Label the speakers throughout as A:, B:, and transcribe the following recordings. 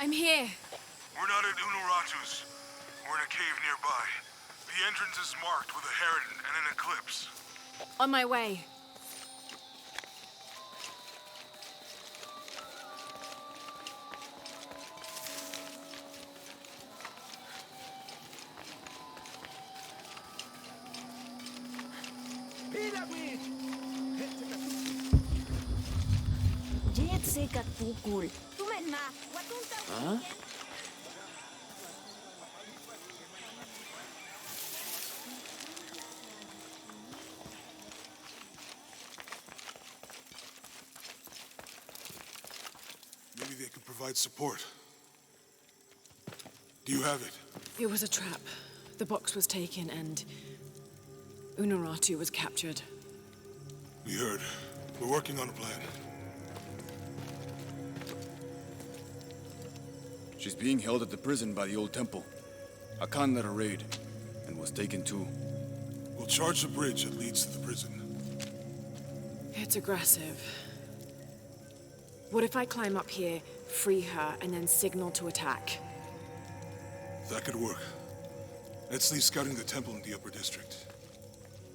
A: I'm here.
B: We're not at Unuratu's. We're in a cave nearby. The entrance is marked with a heron and an eclipse.
A: On my way.
C: Huh?
B: Maybe they could provide support. Do you have it?
A: It was a trap. The box was taken and Unuratu was captured.
B: We heard. We're working on a plan.
C: She's being held at the prison by the old temple. Akan led a raid, and was taken too.
B: We'll charge the bridge that leads to the prison.
A: It's aggressive. What if I climb up here, free her, and then signal to attack?
B: That could work. Etzli's scouting the temple in the upper district.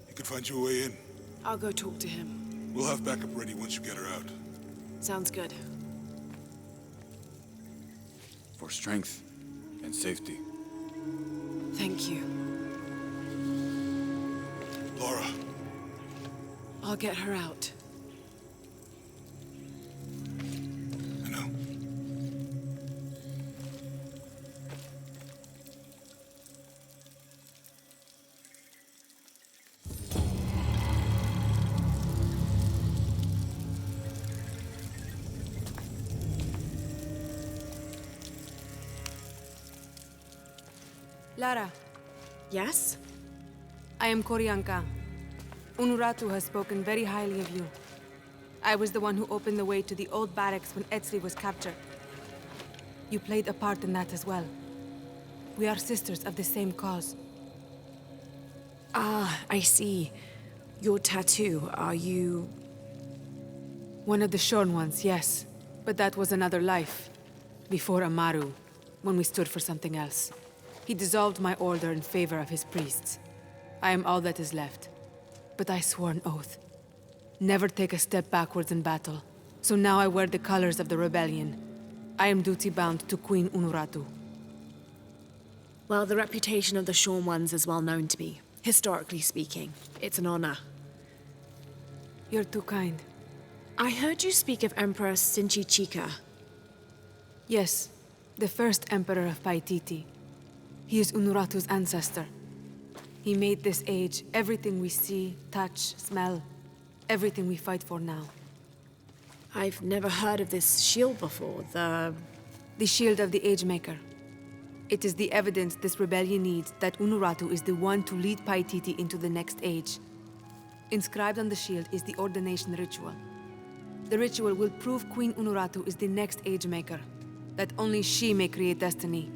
B: He could find you a way in.
A: I'll go talk to him.
B: We'll have backup ready once you get her out.
A: Sounds good.
C: For strength and safety.
A: Thank you.
B: Laura.
A: I'll get her out.
B: I know.
D: Lara,
A: Yes?
D: I am Koryanka. Unuratu has spoken very highly of you. I was the one who opened the way to the old barracks when Etzli was captured. You played a part in that as well. We are sisters of the same cause.
A: Ah, I see. Your tattoo, are you...
D: One of the shorn ones, yes. But that was another life. Before Amaru, when we stood for something else. He dissolved my order in favor of his priests. I am all that is left. But I swore an oath. Never take a step backwards in battle. So now I wear the colors of the rebellion. I am duty-bound to Queen Unuratu.
A: Well, the reputation of the Shorn Ones is well known to me. Historically speaking, it's an honor.
D: You're too kind.
A: I heard you speak of Emperor Sinchichika.
D: Yes, the first emperor of Paititi. He is Unuratu's ancestor. He made this age everything we see, touch, smell, everything we fight for now.
A: I've never heard of this shield before,
D: The shield of the Age-Maker. It is the evidence this rebellion needs that Unuratu is the one to lead Paititi into the next age. Inscribed on the shield is the ordination ritual. The ritual will prove Queen Unuratu is the next Age-Maker, that only she may create destiny,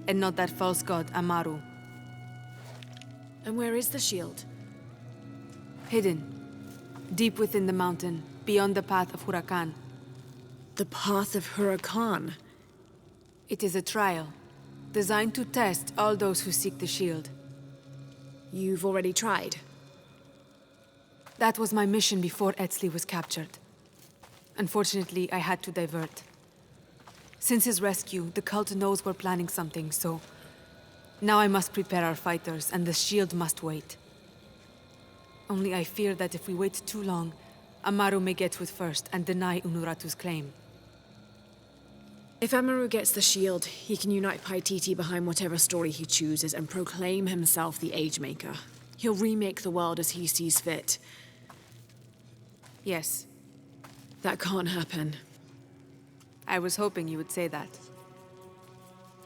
D: and not that false god, Amaru.
A: And where is the shield?
D: Hidden. Deep within the mountain, beyond the path of Huracan.
A: The Path of Huracan.
D: It is a trial, designed to test all those who seek the shield.
A: You've already tried.
D: That was my mission before Etzli was captured. Unfortunately, I had to divert. Since his rescue, the cult knows we're planning something, so... Now I must prepare our fighters, and the shield must wait. Only I fear that if we wait too long, Amaru may get to it first and deny Unuratu's claim.
A: If Amaru gets the shield, he can unite Paititi behind whatever story he chooses and proclaim himself the Age-Maker. He'll remake the world as he sees fit.
D: Yes.
A: That can't happen.
D: I was hoping you would say that.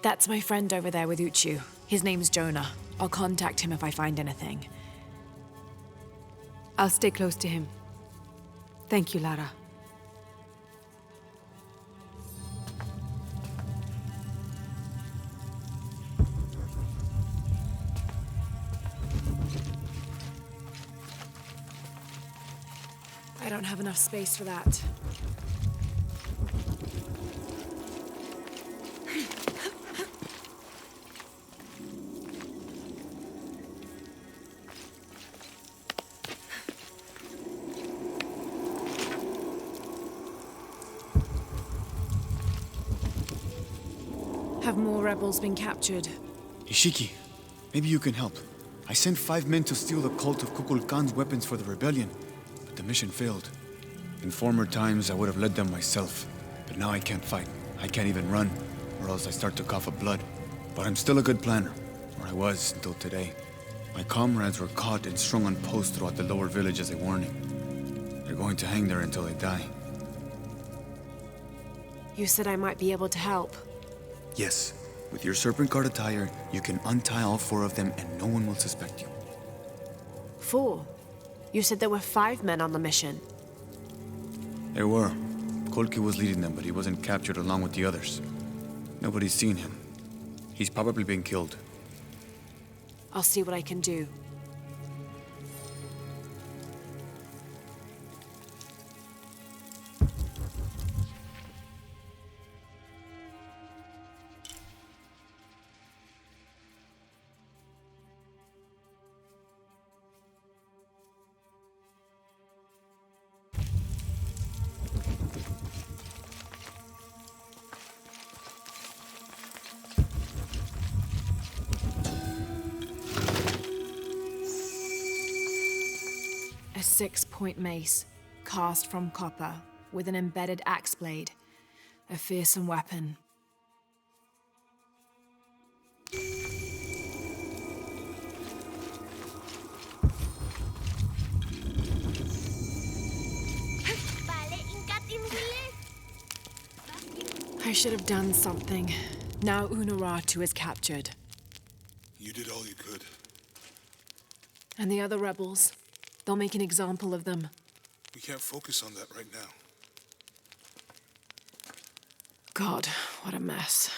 A: That's my friend over there with Uchu. His name's Jonah. I'll contact him if I find anything.
D: I'll stay close to him. Thank you, Lara.
A: I don't have enough space for that. Have more rebels been captured?
C: Ishiki, maybe you can help. I sent 5 men to steal the cult of Kukulkan's weapons for the rebellion, but the mission failed. In former times, I would have led them myself, but now I can't fight. I can't even run, or else I start to cough up blood. But I'm still a good planner, or I was until today. My comrades were caught and strung on posts throughout the lower village as a warning. They're going to hang there until they die.
A: You said I might be able to help.
C: Yes. With your serpent card attire, you can untie all 4 of them and no one will suspect you.
A: 4? You said there were 5 men on the mission.
C: There were. Kolki was leading them, but he wasn't captured along with the others. Nobody's seen him. He's probably been killed.
A: I'll see what I can do. A 6-point mace, cast from copper, with an embedded axe blade. A fearsome weapon. I should have done something. Now Unuratu is captured.
B: You did all you could.
A: And the other rebels, they'll make an example of them.
B: We can't focus on that right now.
A: God, what a mess.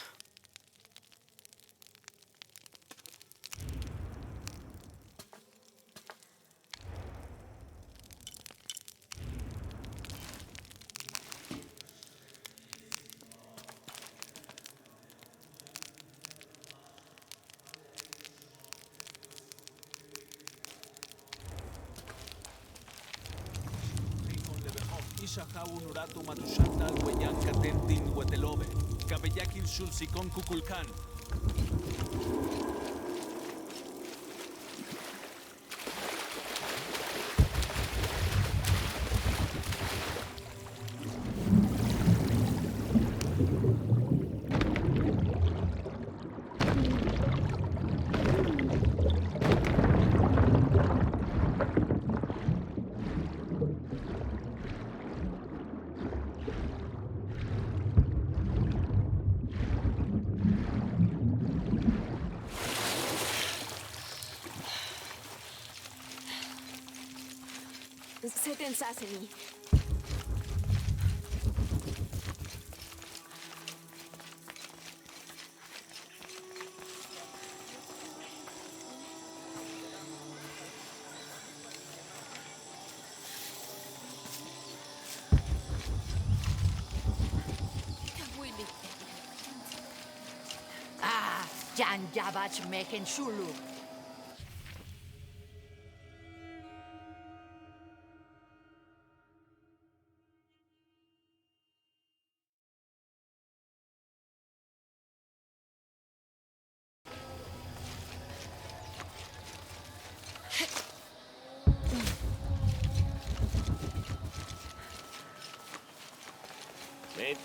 E: Unuratu Matushanta Weyan Katentin Wetelobe, Kabeyakil Sulsikon Kukulkan.
F: Seten Saseni.
G: Ah, Jan Jabach Meken Shulu.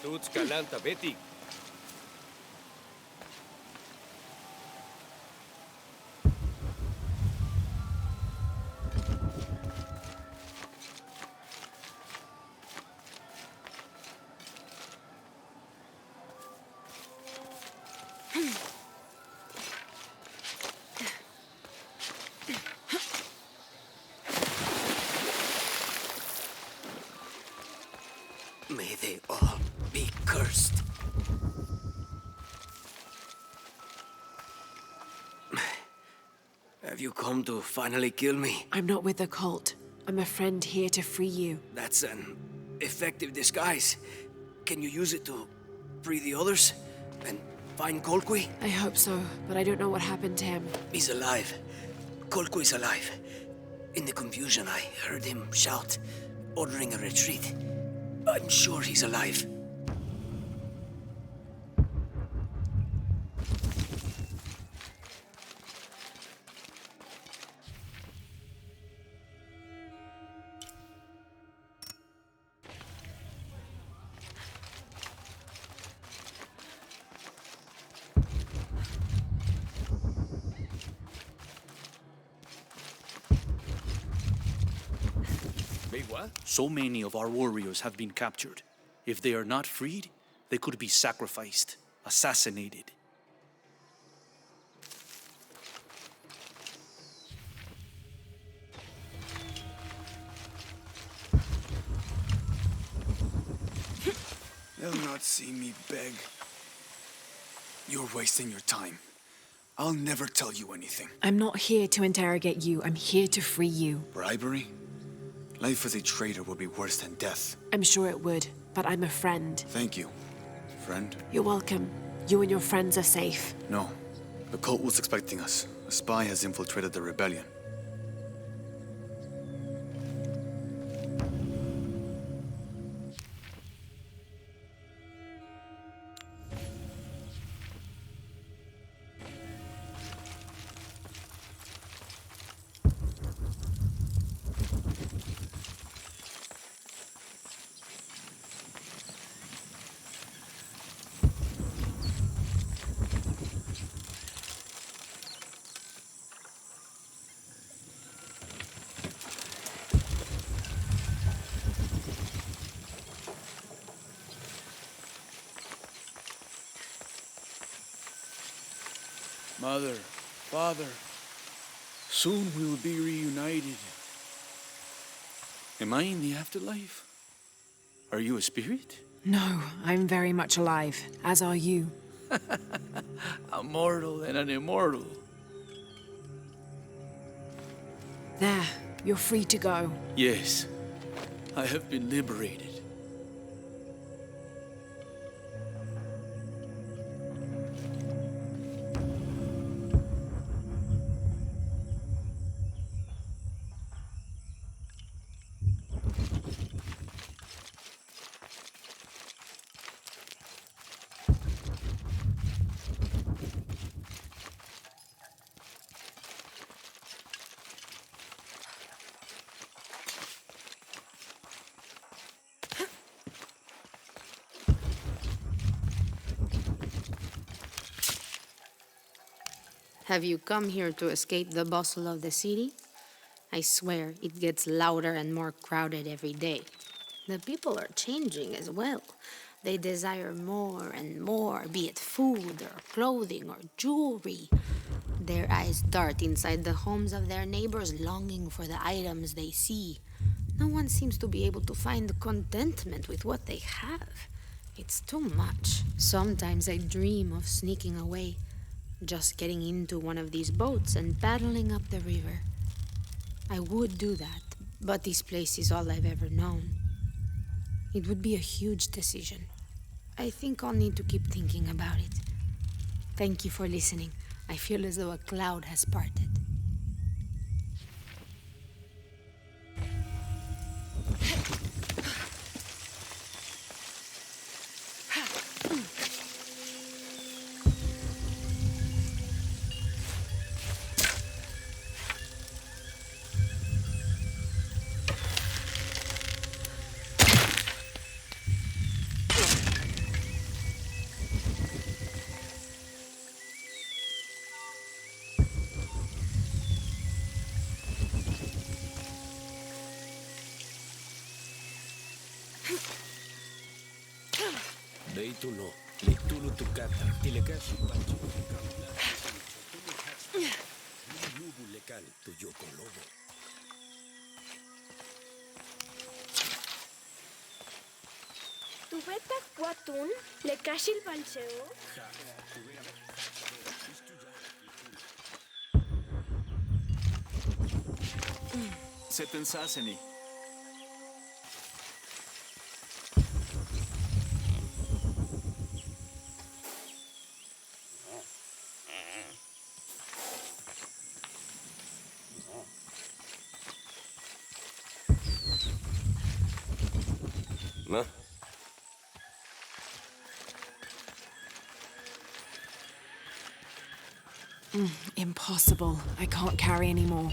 E: Tuts Kalanta Betty.
H: May they all be cursed. Have you come to finally kill me?
A: I'm not with the cult. I'm a friend here to free you.
H: That's an effective disguise. Can you use it to free the others? And find Kolkui?
A: I hope so, but I don't know what happened to him.
H: He's alive. Kolkui's alive. In the confusion, I heard him shout, ordering a retreat. I'm sure he's alive.
E: Wait, what?
I: So many of our warriors have been captured. If they are not freed, they could be sacrificed, assassinated.
C: They'll not see me beg. You're wasting your time. I'll never tell you anything.
A: I'm not here to interrogate you. I'm here to free you.
C: Bribery? Life as a traitor would be worse than death.
A: I'm sure it would, but I'm a friend.
C: Thank you, friend.
A: You're welcome. You and your friends are safe.
C: No. The cult was expecting us. A spy has infiltrated the rebellion.
I: Mother, Father, soon we will be reunited. Am I in the afterlife? Are you a spirit?
A: No, I'm very much alive, as are you.
I: A mortal and an immortal.
A: There, you're free to go.
I: Yes, I have been liberated.
J: Have you come here to escape the bustle of the city? I swear, it gets louder and more crowded every day. The people are changing as well. They desire more and more, be it food or clothing or jewelry. Their eyes dart inside the homes of their neighbors, longing for the items they see. No one seems to be able to find contentment with what they have. It's too much. Sometimes I dream of sneaking away, just getting into one of these boats and paddling up the river. I would do that, but this place is all I've ever known. It would be a huge decision. I think I'll need to keep thinking about it. Thank you for listening. I feel as though a cloud has parted.
E: Leitulo, leitulo tukata, tilekashi pachi, lubu lekal tuyo kolobo.
F: Tubeta kuatun, lekashil balseo.
E: Setensaseni.
K: Ma?
A: Impossible. I can't carry anymore.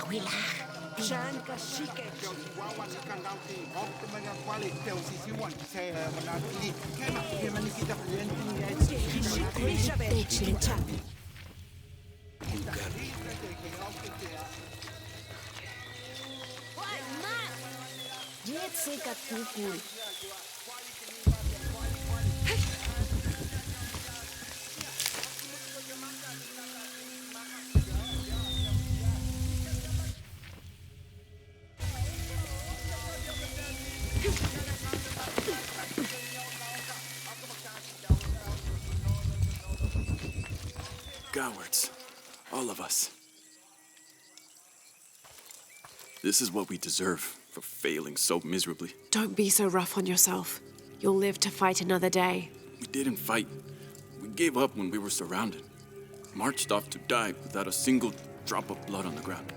G: Wila.
F: Shanka shike. Jet seka tukul.
K: Cowards. All of us. This is what we deserve for failing so miserably.
A: Don't be so rough on yourself. You'll live to fight another day.
K: We didn't fight. We gave up when we were surrounded. Marched off to die without a single drop of blood on the ground.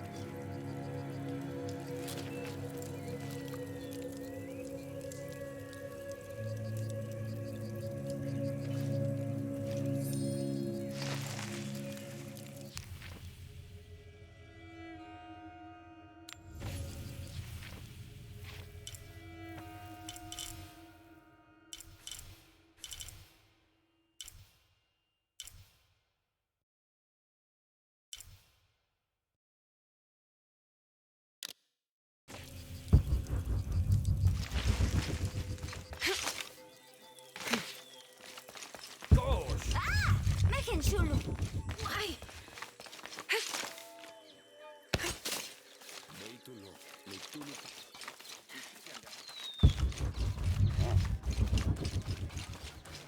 F: Why?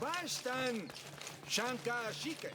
L: Bastan Shanka Shike.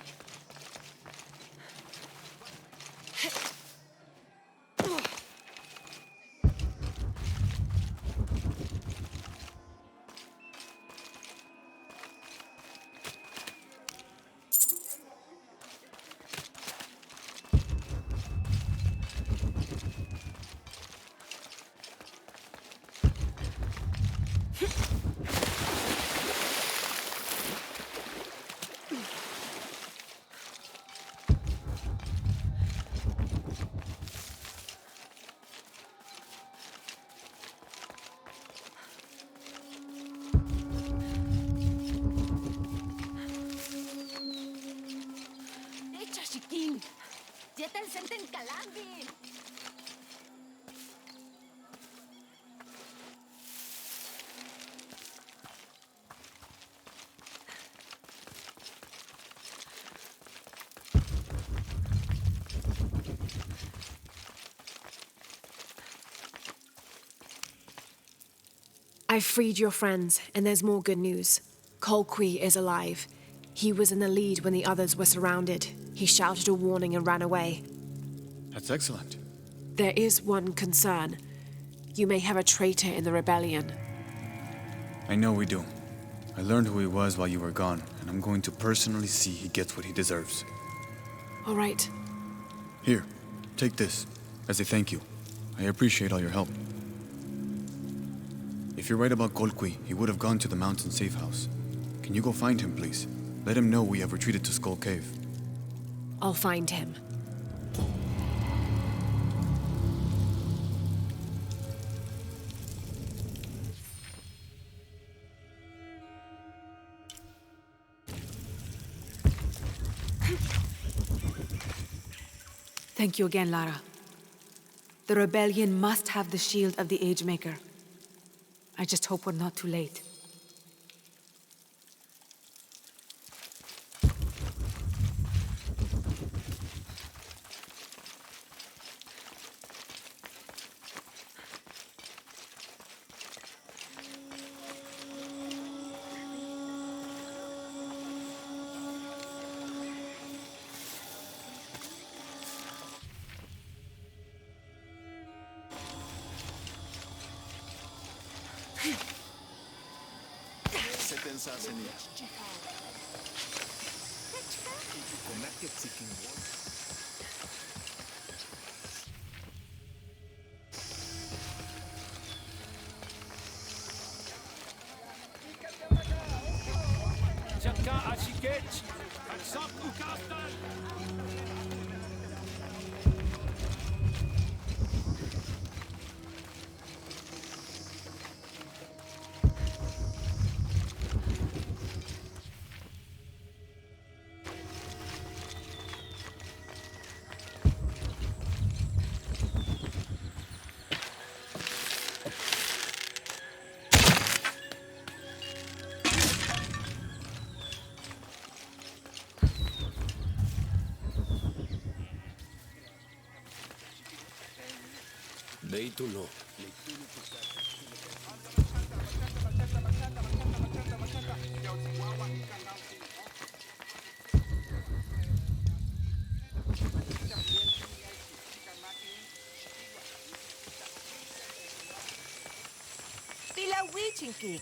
A: I've freed your friends, and there's more good news. Colqui is alive. He was in the lead when the others were surrounded. He shouted a warning and ran away.
C: That's excellent.
A: There is one concern. You may have a traitor in the rebellion.
C: I know we do. I learned who he was while you were gone, and I'm going to personally see he gets what he deserves.
A: All right.
C: Here, take this, as a thank you. I appreciate all your help. If you're right about Colqui, he would have gone to the mountain safe house. Can you go find him, please? Let him know we have retreated to Skull Cave.
A: I'll find him.
D: Thank you again, Lara. The rebellion must have the shield of the Agemaker. I just hope we're not too late.
M: Beituno.
F: Tilawichinki.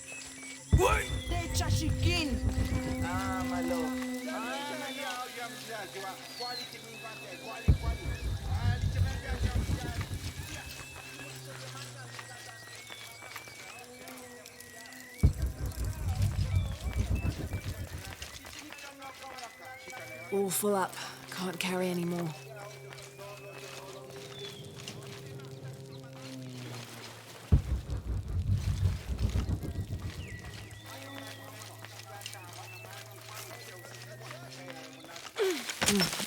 F: De chashikin. Malo.
A: All full up. Can't carry any more.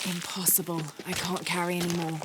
A: Impossible. I can't carry any more.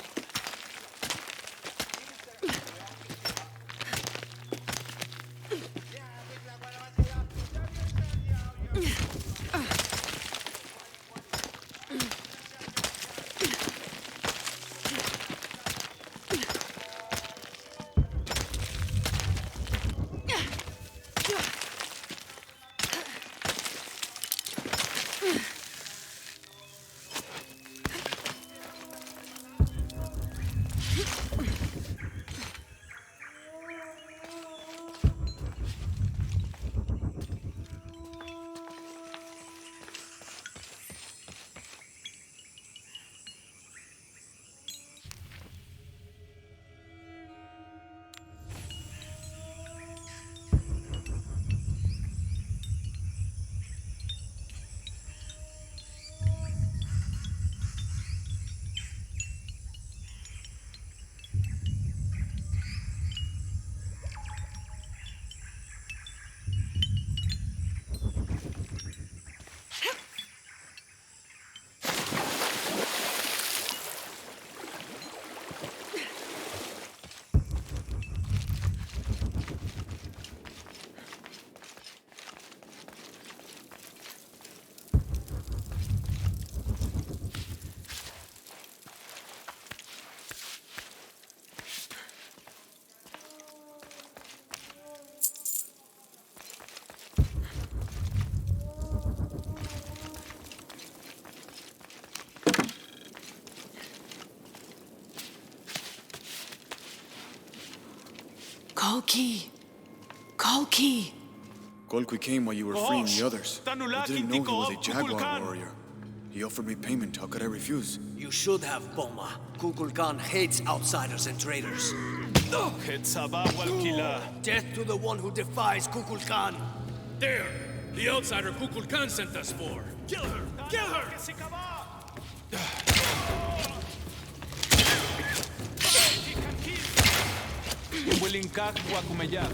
A: Kolki! Kolki!
C: Kolki came while you were freeing the others. I didn't know he was a Jaguar warrior. He offered me payment. How could I refuse?
H: You should have, Boma. Kukulkan hates outsiders and traitors. Death to the one who defies Kukulkan!
M: There! The outsider Kukulkan sent us for! Kill her! Kill her!
E: Wilinkak Wakumeyak.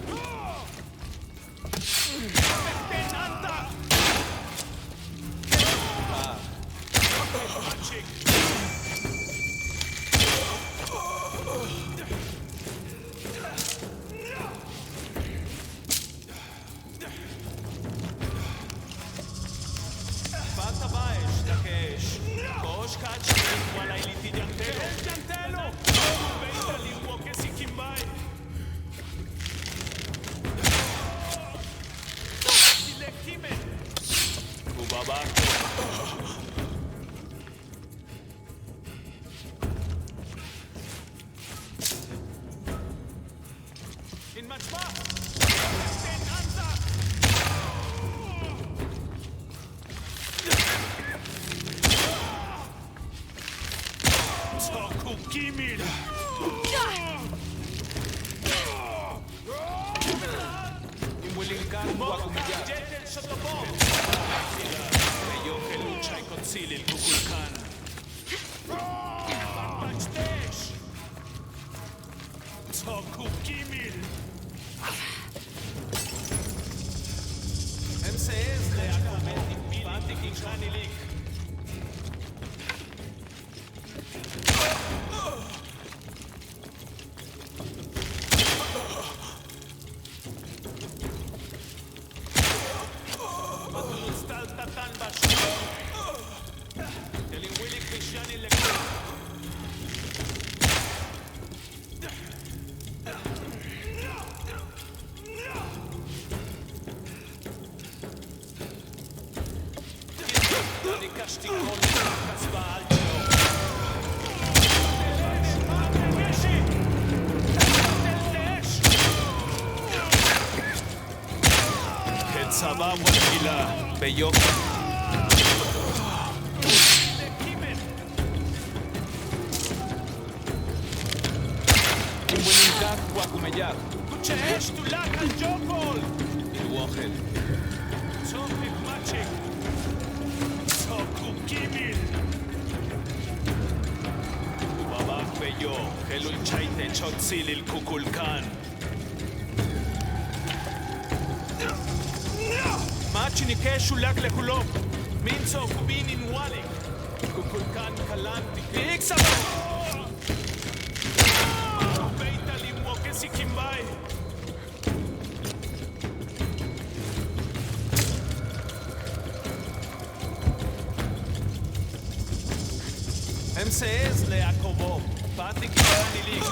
E: Sabawa Gila, Beyoka. Umulingkat, Wakumayak. Kuchesh, Tulak, al Jopol. Ilwochel. Sopik Machik. Sokukimil. Babak Beyo, Helul Chaite, Chotzilil Kukulkan. Machini Keshulak Lekulop. Minso Kubinin Walik. Kukulkan Kalan Tikik Sabah. Beita Limwoke Sikimbai. MCS le Akobo. Pati Kibanilik.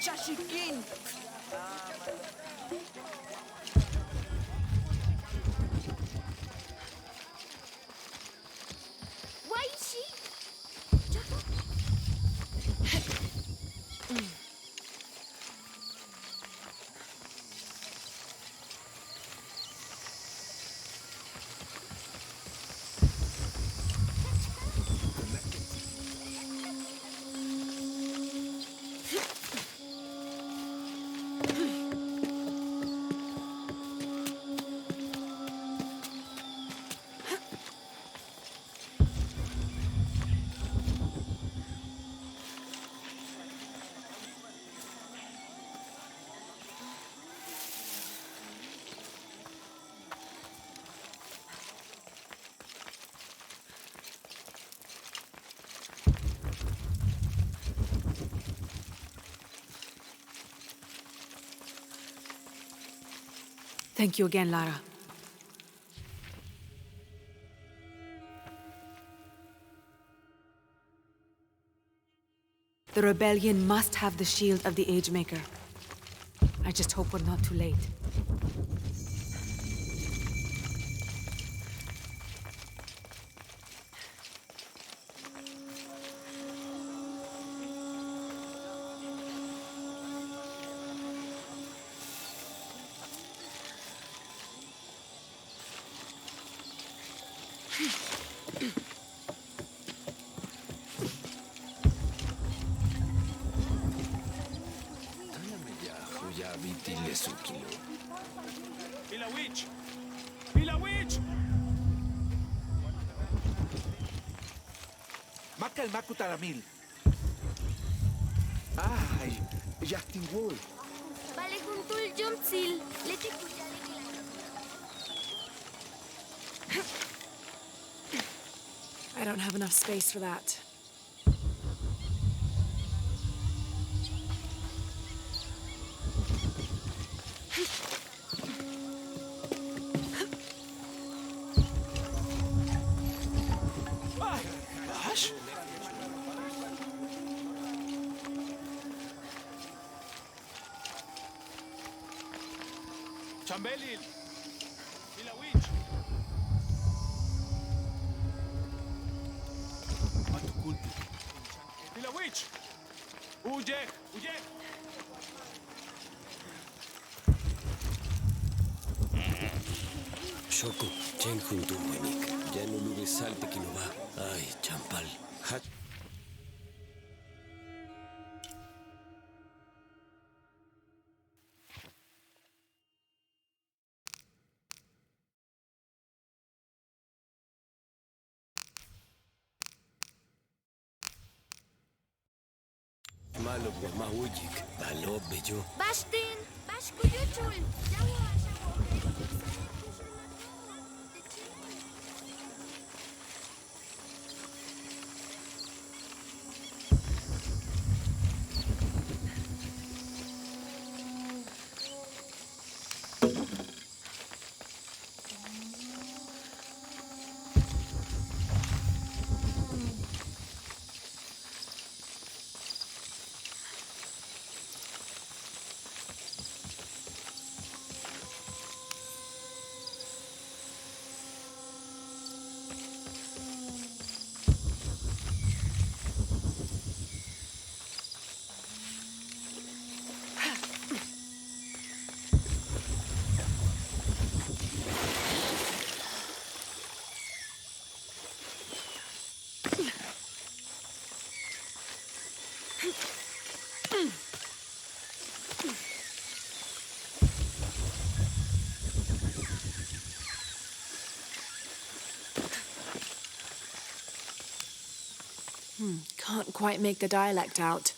F: Chashikin.
N: Why is she?
D: Thank you again, Lara. The rebellion must have the shield of the Agemaker. I just hope we're not too late.
E: Pila witch! Pila witch!
L: Makal makutaramil. Ay, yaktingwol.
N: Bale juntul jumpsil. Leti
A: I don't have enough space for that.
E: Gosh! Chambelil! Pila witch! Matukulpi. Pila witch! Ujek! Ujek!
O: Shoko, chen junto manik. Ya no lube salte que no va. Ay, champal. Hat. Malo guamahuyik. Balo bello.
N: Bashtin! Bashkuyuchul! Yawa,
A: Can't quite make the dialect out.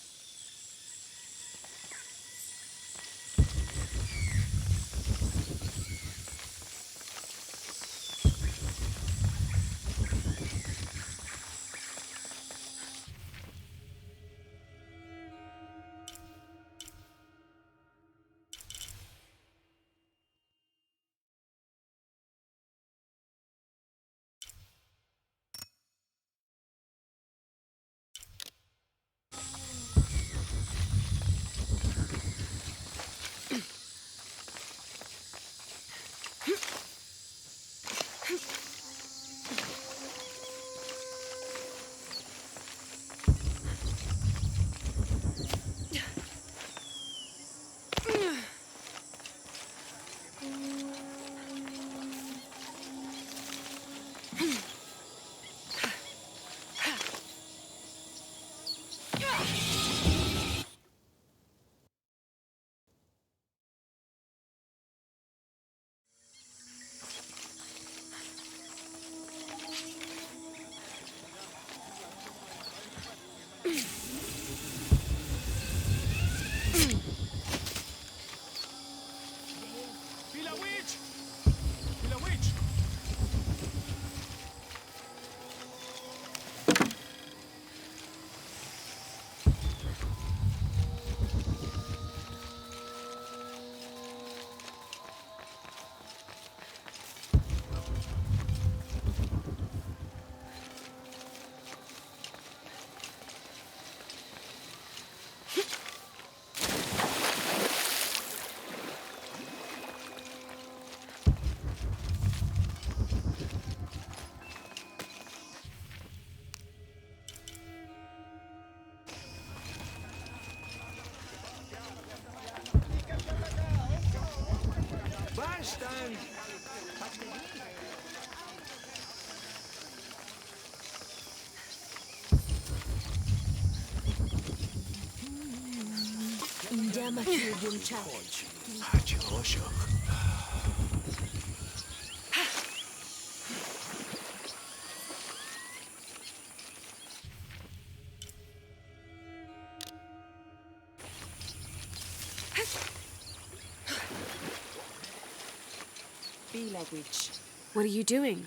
A: What are you doing?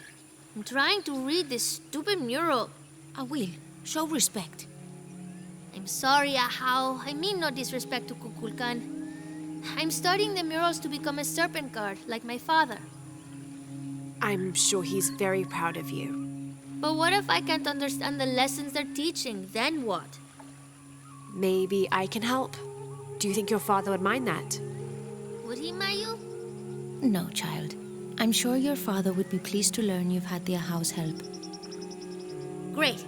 N: I'm trying to read this stupid mural. I will. Show respect. I'm sorry, Ahau. I mean no disrespect to Kukulkan. I'm studying the murals to become a serpent guard, like my father.
A: I'm sure he's very proud of you.
N: But what if I can't understand the lessons they're teaching? Then what?
A: Maybe I can help. Do you think your father would mind that?
N: Would he, Mayu?
P: No, child. I'm sure your father would be pleased to learn you've had the Ahau's help.
N: Great.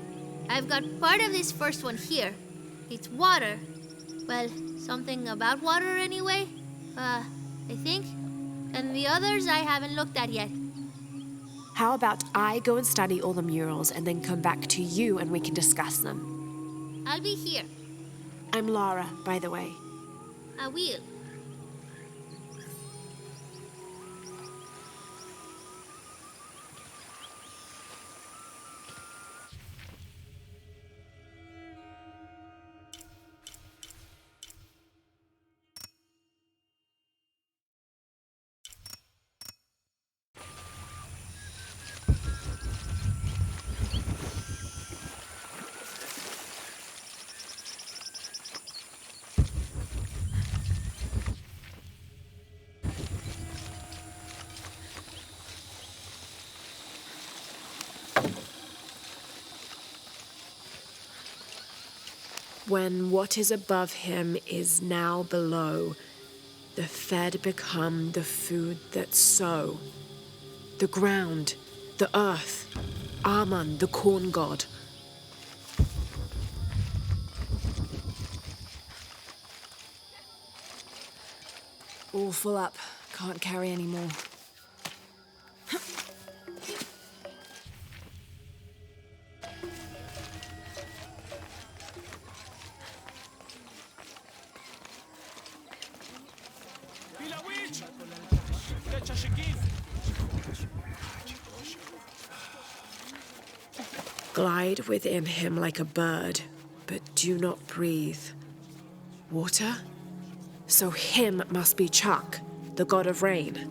N: I've got part of this first one here. It's water. Well, something about water anyway. I think. And the others I haven't looked at yet.
A: How about I go and study all the murals and then come back to you and we can discuss them?
N: I'll be here.
A: I'm Lara, by the way.
N: I will.
A: When what is above him is now below, the fed become the food that sow. The ground, the earth, Aman, the corn god. All full up. Can't carry any more. Glide within him like a bird, but do not breathe. Water? So him must be Chuck, the god of rain.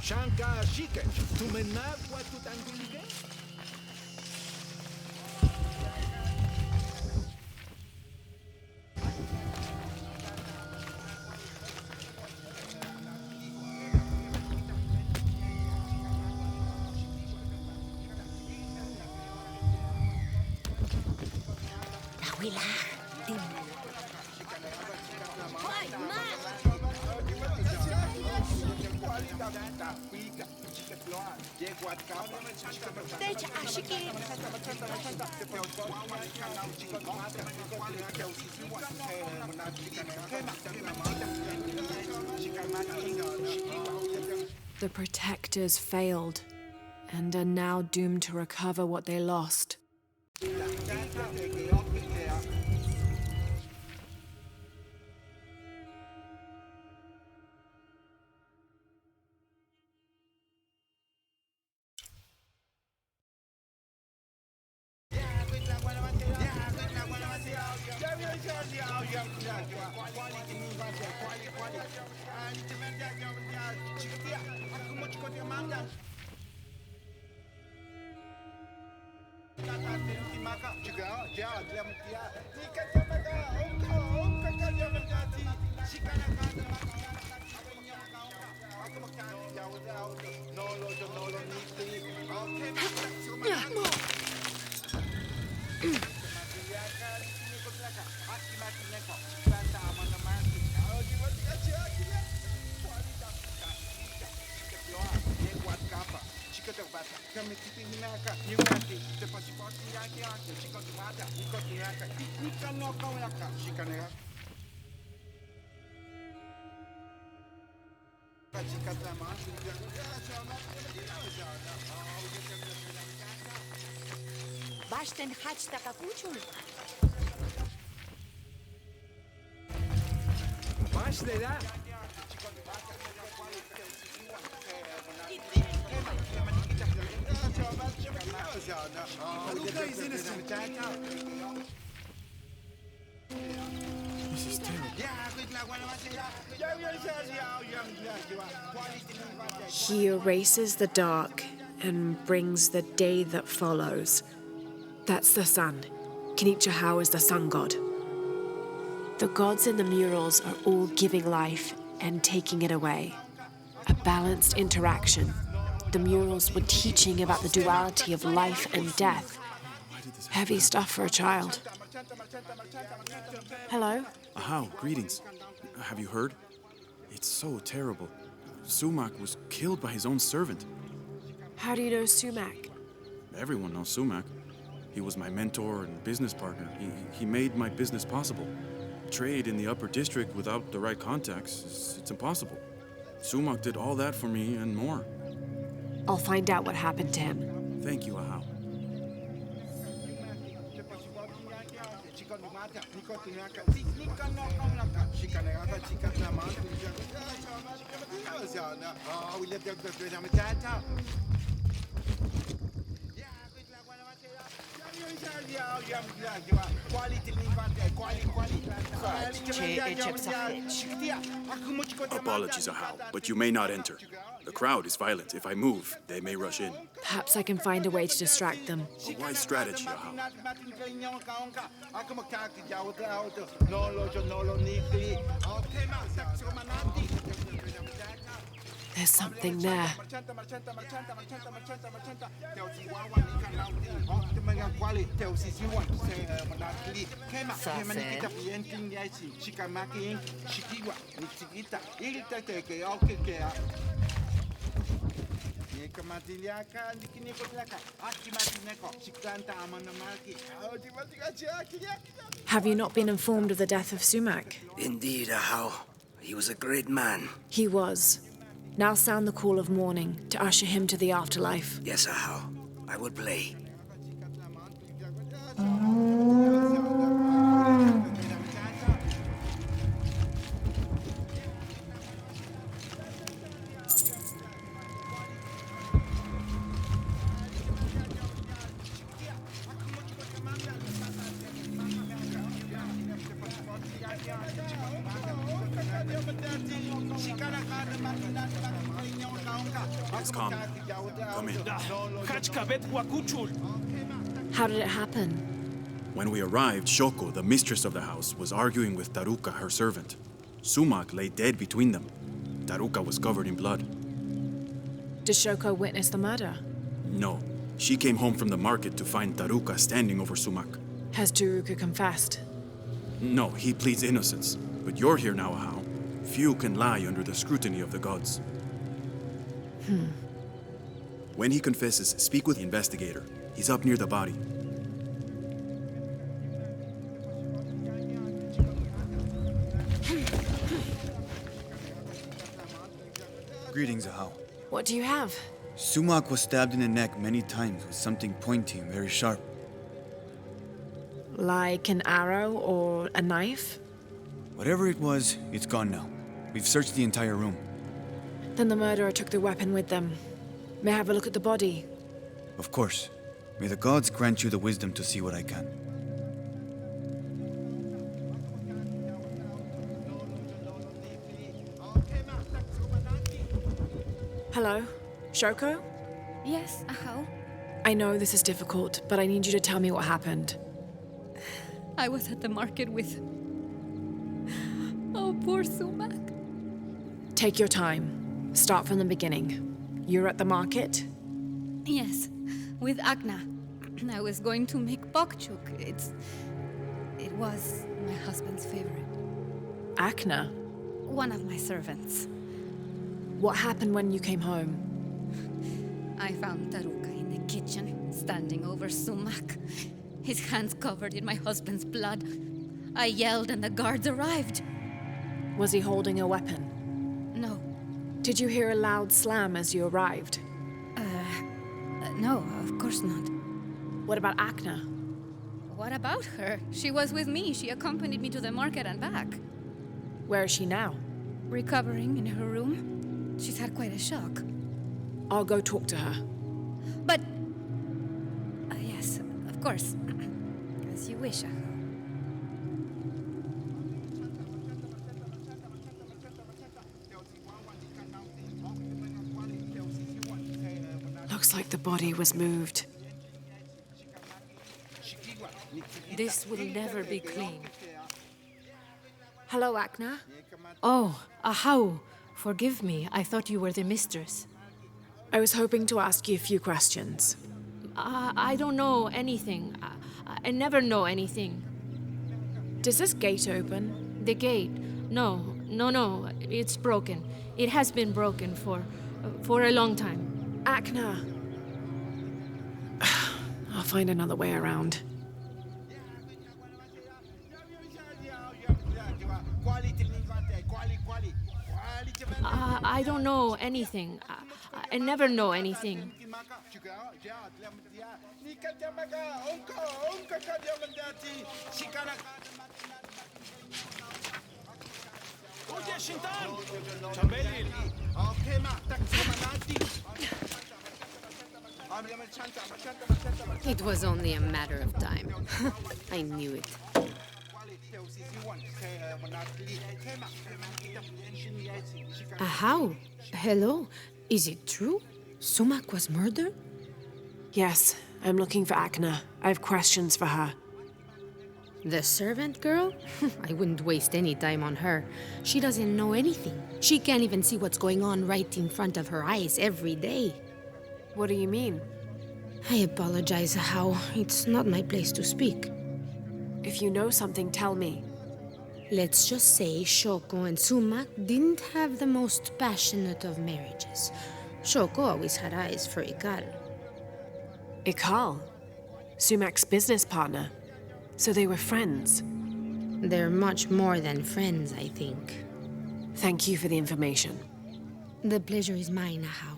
L: Shanka Shike, Tumenab Watutangulige?
A: The protectors failed, and are now doomed to recover what they lost.
G: Bașten haci takakuchul.
L: Bașle, da?
C: This is terrible.
A: He erases the dark and brings the day that follows. That's the sun. Kinichahau is the sun god. The gods in the murals are all giving life and taking it away. A balanced interaction. The murals were teaching about the duality of life and death. Heavy stuff for a child. Hello?
K: Ahau, greetings. Have you heard? It's so terrible. Sumac was killed by his own servant.
A: How do you know Sumac?
K: Everyone knows Sumac. He was my mentor and business partner. He made my business possible. Trade in the upper district without the right contacts, it's impossible. Sumac did all that for me and more.
A: I'll find out what happened to him.
K: Thank you, Ahau. Apologies, Ahau, but you may not enter. The crowd is violent. If I move, they may rush in.
A: Perhaps I can find a way to distract them.
K: A wise strategy, Ahau.
A: There's something there. Have you not been informed of the death of Sumac?
H: Indeed, Ahau. He was a great man.
A: He was. Now sound the call of mourning to usher him to the afterlife.
H: Yes, Ahau. I will play. It's calm. Come in.
A: How did it happen?
K: When we arrived, Shoko, the mistress of the house, was arguing with Taruka, her servant. Sumac lay dead between them. Taruka was covered in blood.
A: Did Shoko witness the murder?
K: No. She came home from the market to find Taruka standing over Sumac.
A: Has Taruka confessed?
K: No, he pleads innocence. But you're here now, Ahau. Few can lie under the scrutiny of the gods. When he confesses, speak with the investigator. He's up near the body.
C: Greetings, Ahau.
A: What do you have?
C: Sumac was stabbed in the neck many times with something pointy and very sharp.
A: Like an arrow or a knife?
C: Whatever it was, it's gone now. We've searched the entire room.
A: Then the murderer took the weapon with them. May I have a look at the body?
C: Of course. May the gods grant you the wisdom to see what I can.
A: Hello? Shoko?
Q: Yes, Ahau.
A: I know this is difficult, but I need you to tell me what happened.
Q: I was at the market with... Oh, poor Sumac.
A: Take your time. Start from the beginning. You're at the market?
Q: Yes, with Agna. I was going to make bokchuk. It was my husband's favorite.
A: Agna?
Q: One of my servants.
A: What happened when you came home?
Q: I found Taruka in the kitchen, standing over Sumac. his hands covered in my husband's blood. I yelled and the guards arrived.
A: Was he holding a weapon?
Q: No.
A: Did you hear a loud slam as you arrived?
Q: No, of course not.
A: What about Akna?
Q: What about her? She was with me. She accompanied me to the market and back.
A: Where is she now?
Q: Recovering in her room. She's had quite a shock.
A: I'll go talk to her.
Q: But... yes, of course. As you wish, Aho.
A: Looks like the body was moved.
D: This will never be clean.
A: Hello, Akna.
D: Oh, Ahau. Forgive me. I thought you were the mistress.
A: I was hoping to ask you a few questions.
D: I don't know anything. I never know anything.
A: Does this gate open?
D: The gate? No. It's broken. It has been broken for a long time.
A: Akna. I'll find another way around.
D: I don't know anything. I never know anything.
J: It was only a matter of time. I knew it. How? Hello? Is it true? Sumac was murdered?
A: Yes, I'm looking for Akna. I have questions for her.
J: The servant girl? I wouldn't waste any time on her. She doesn't know anything. She can't even see what's going on right in front of her eyes every day.
A: What do you mean?
J: I apologize, How. It's not my place to speak.
A: If you know something, tell me.
J: Let's just say Shoko and Sumac didn't have the most passionate of marriages. Shoko always had eyes for Ikal.
A: Ikal? Sumac's business partner. So they were friends.
J: They're much more than friends, I think.
A: Thank you for the information.
J: The pleasure is mine, Ahau.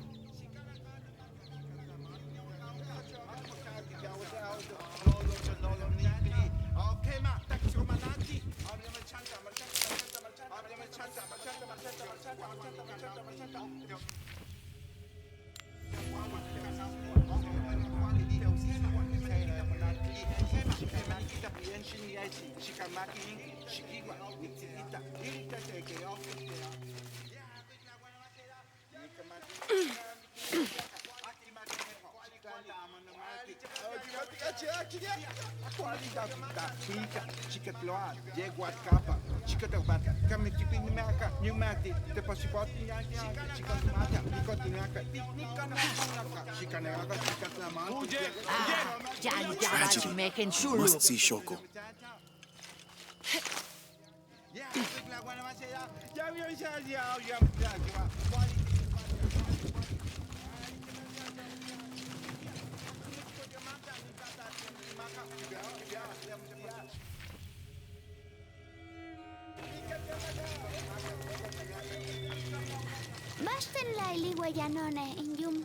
C: Tragedy. Must see Shoko.
N: Basten laili wayanone ingyum.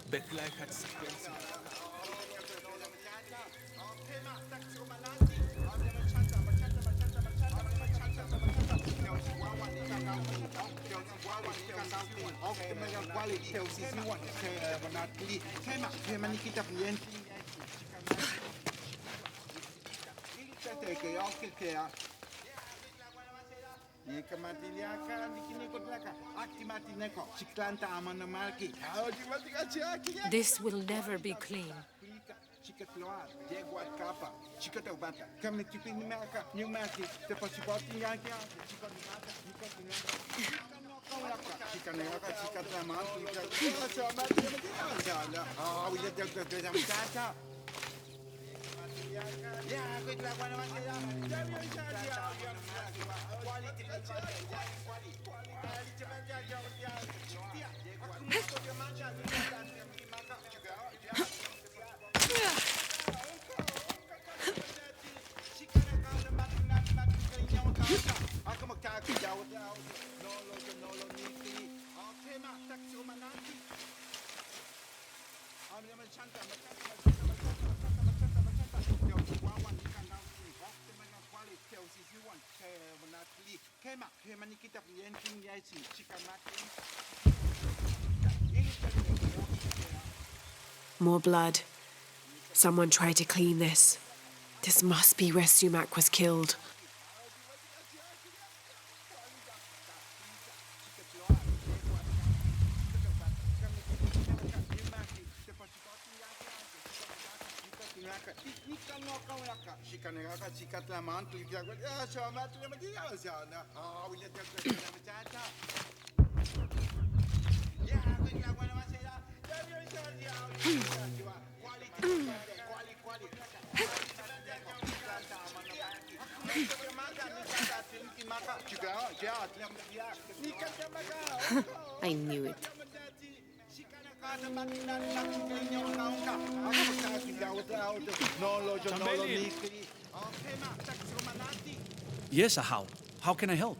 D: This will never be clean.
A: More blood. Someone tried to clean this. This must be where Sumac was killed. I knew it.
I: Yes, Ahau. How can I help?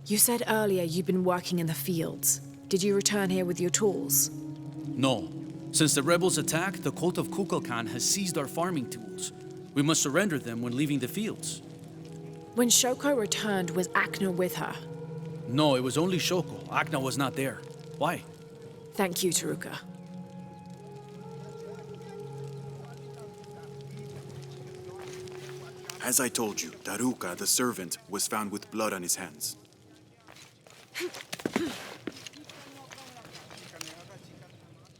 A: You said earlier you'd been working in the fields. Did you return here with your tools?
I: No. Since the rebels attacked, the cult of Kukulkan has seized our farming tools. We must surrender them when leaving the fields.
A: When Shoko returned, was Akna with her?
I: No, it was only Shoko. Akna was not there. Why?
A: Thank you, Taruka.
K: As I told you, Taruka, the servant, was found with blood on his hands.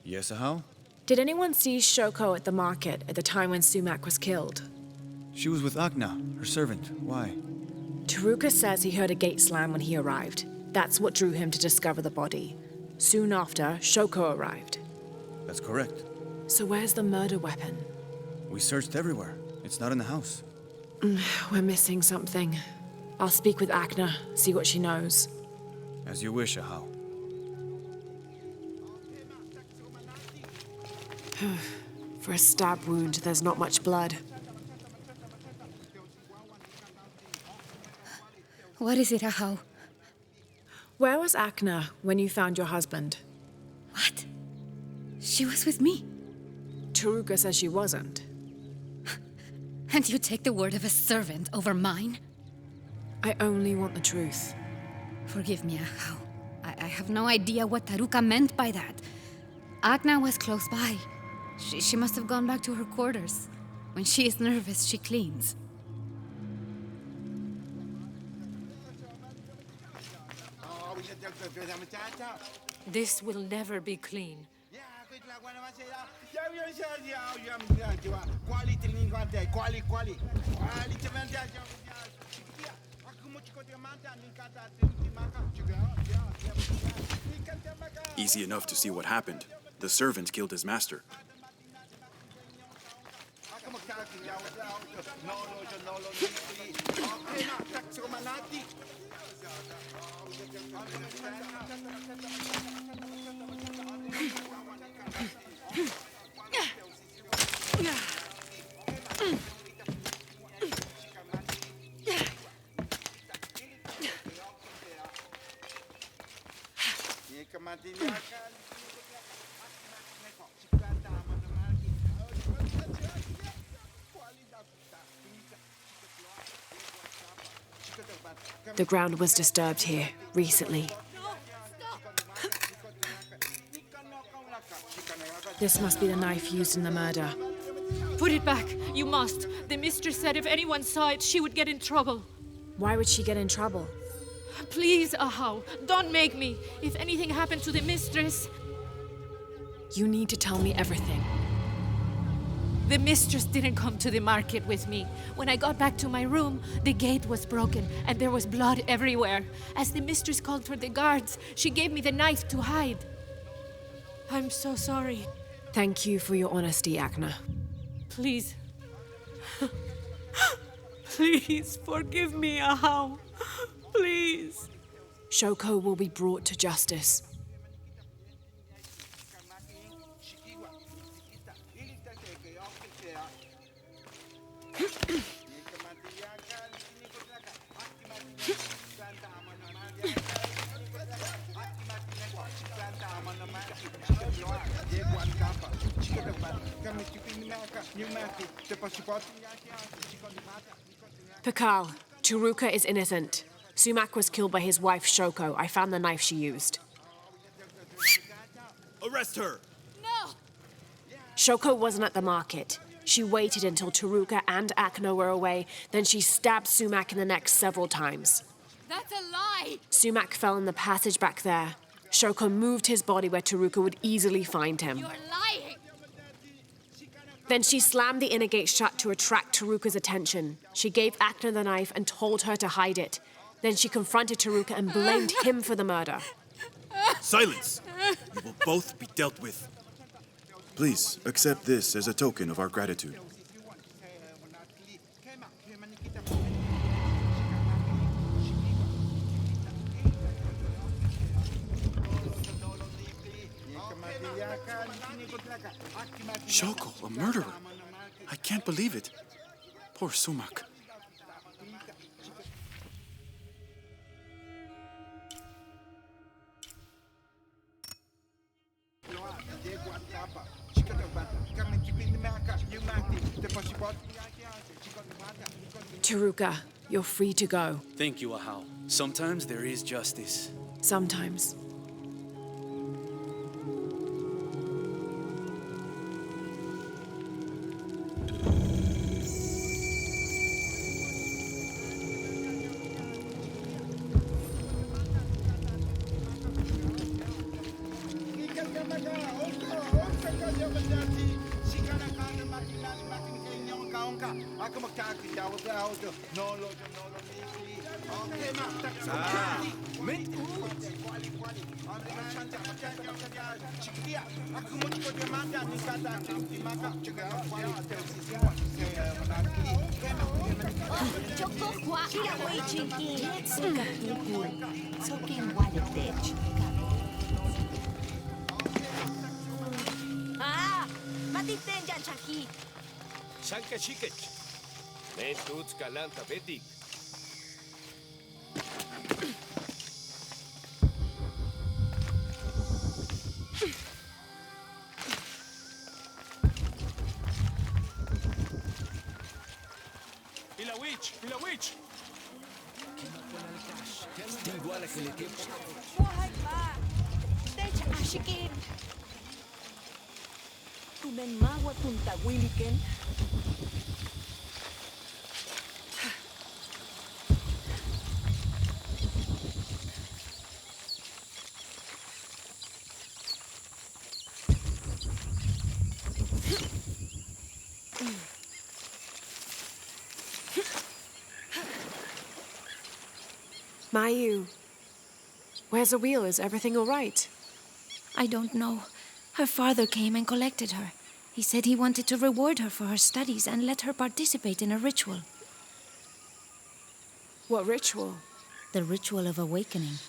C: Yes, Ahau?
A: Did anyone see Shoko at the market at the time when Sumac was killed?
C: She was with Akna, her servant. Why?
A: Taruka says he heard a gate slam when he arrived. That's what drew him to discover the body. Soon after, Shoko arrived.
C: That's correct.
A: So where's the murder weapon?
C: We searched everywhere. It's not in the house.
A: We're missing something. I'll speak with Akna, see what she knows.
C: As you wish, Ahau.
A: For a stab wound, there's not much blood.
Q: What is it, Ahau?
A: Where was Akna when you found your husband?
Q: What? She was with me.
A: Taruka says she wasn't.
Q: And you take the word of a servant over mine?
A: I only want the truth.
Q: Forgive me, Ahau. I have no idea what Taruka meant by that. Akna was close by. She must have gone back to her quarters. When she is nervous, she cleans.
D: This will never be clean.
K: Easy enough to see what happened. The servant killed his master.
A: The ground was disturbed here, recently. This must be the knife used in the murder.
D: Put it back. You must. The mistress said if anyone saw it, she would get in trouble.
A: Why would she get in trouble?
D: Please, Ahau, don't make me. If anything happened to the mistress...
A: You need to tell me everything.
D: The mistress didn't come to the market with me. When I got back to my room, the gate was broken and there was blood everywhere. As the mistress called for the guards, she gave me the knife to hide. I'm so sorry.
A: Thank you for your honesty, Akna.
D: Please. Please forgive me, Ahau. Please.
A: Shoko will be brought to justice. Pakal, Turuka is innocent. Sumac was killed by his wife, Shoko. I found the knife she used.
M: Arrest her!
N: No!
A: Shoko wasn't at the market. She waited until Turuka and Akno were away, then she stabbed Sumac in the neck several times.
N: That's a lie!
A: Sumac fell in the passage back there. Shoko moved his body where Turuka would easily find him.
N: You're lying!
A: Then she slammed the inner gate shut to attract Taruka's attention. She gave Akna the knife and told her to hide it. Then she confronted Taruka and blamed him for the murder.
K: Silence! You will both be dealt with. Please, accept this as a token of our gratitude. Shoko, a murderer? I can't believe it. Poor Sumac.
A: Taruka, you're free to go.
I: Thank you, Ahau. Sometimes there is justice.
A: Sometimes.
G: Ah! Matiten dyan, Chaki!
O: Sanka Shikich. Mentuts Kalanta Betik.
M: Pilawich!
O: Igual a que le tiempo.
G: Buhay pa! Techa ashikin! Tunen magwa tuntawiliken?
A: Mayu, where's the wheel? Is everything all right?
P: I don't know. Her father came and collected her. He said he wanted to reward her for her studies and let her participate in a ritual.
A: What ritual?
P: The ritual of awakening.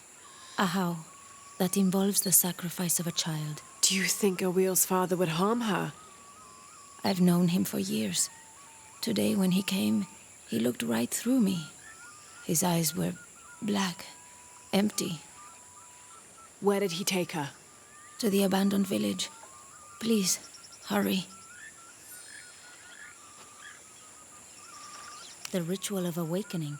P: Ahau. That involves the sacrifice of a child.
A: Do you think Awil's father would harm her?
P: I've known him for years. Today, when he came, he looked right through me. His eyes were black, empty.
A: Where did he take her?
P: To the abandoned village. Please, hurry. The ritual of awakening.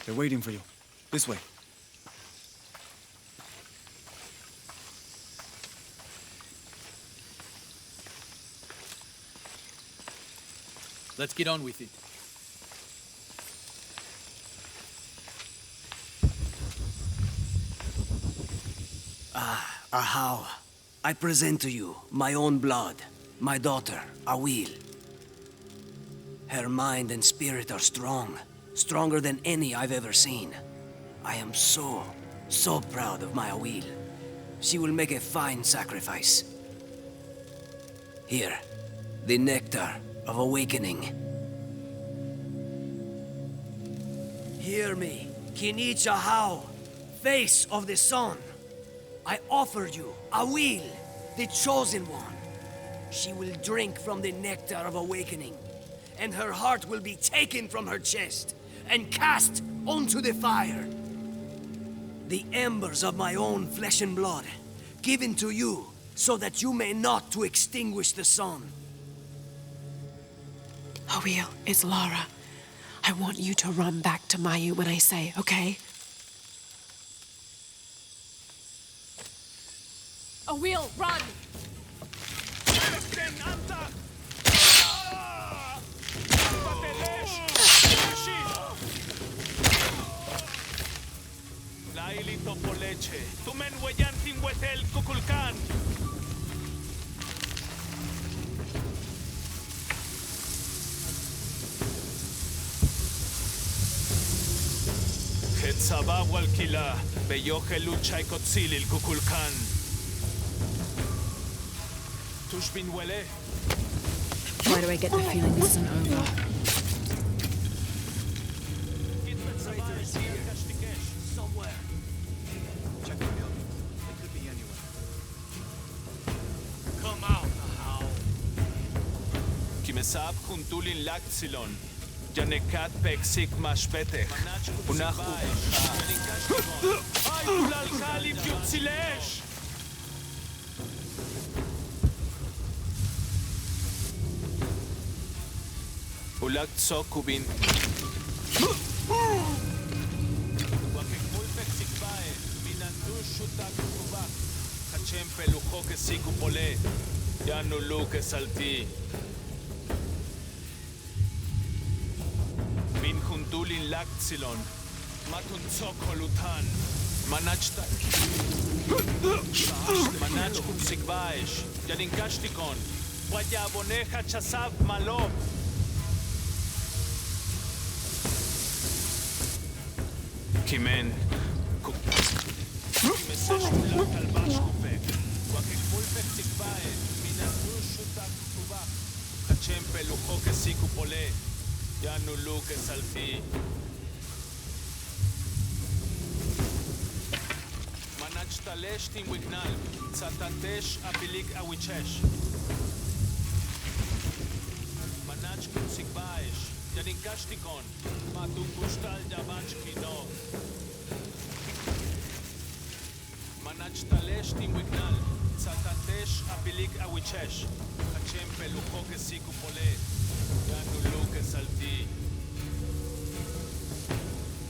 C: They're waiting for you. This way.
I: Let's get on with it.
H: Ahau, I present to you my own blood, my daughter, Awil. Her mind and spirit are strong, stronger than any I've ever seen. I am so proud of my Awil. She will make a fine sacrifice. Here, the nectar of awakening. Hear me, Kinich Ahau, face of the sun. I offer you Awil, the chosen one. She will drink from the nectar of awakening, and her heart will be taken from her chest and cast onto the fire. The embers of my own flesh and blood, given to you so that you may not to extinguish the sun.
A: Awil, it's Lara. I want you to run back to Mayu when I say, okay?
G: Awil, run!
E: Laili Topoleche, Tumen Weyantin Wetel Kukulkan. Hetzaba Walkila, Beyoke Lucha Kotzil il Kukulkan. Tushbin Wele.
A: Why do I get the feeling this isn't over?
H: Somewhere.
C: Check the building. It could be anywhere.
E: Come out, Ahau. Kimesab Kuntulin Laksilon. Janekat Peksik Mashpetech. Unachu. Ay, Ulal Kalim Yutzilesh. Ulak Tsokubin. Wakekmulpek Sikbae. Minantu Shutak Kubak. Hachem Pelujo que Sikupole. Yanulu que Salti. Min Huntulin Lakzilon. Matun Tsokolutan. Manachta. Manach kun Sikbaesh. Yaninkashtikon. Wayaboneja Chasav Malo. Kimen. Mesesh Ulak Albash Kupek. Wakekmulpek Sikbae. Minantu Shutak Kubak. Hachem Pelujo que Sikupole. Yanulu que Salti. Manach Tim Wignal, Satatesh Apilik Awichesh. Manach Kunsikbaesh, Yaninkashtikon, Matukustal Yavachkino. Manach Tim Wignal, Satatesh Apilik Awichesh. Hachem Pelujo que Sikupole, Yanulu que Salti.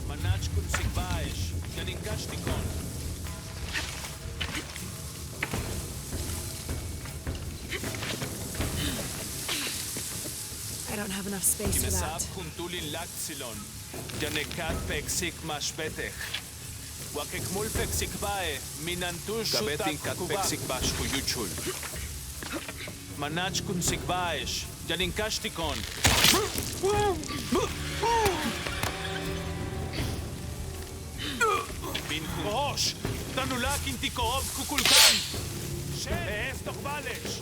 E: Manach Kunsikbaesh, Yaninkashtikon.
A: I don't have enough space for that.
E: Kuntulin Laksilon, Janekat Peksik Mashpetech. Wakekmul Peksik Bae, Minantu Shutak Peksik Bash Kuyuchul. Manach Kunsik Baesh, Janinkashtikon. Bin Kurosh, Tanulak Intikov Kukulkan. She Estok Balesh.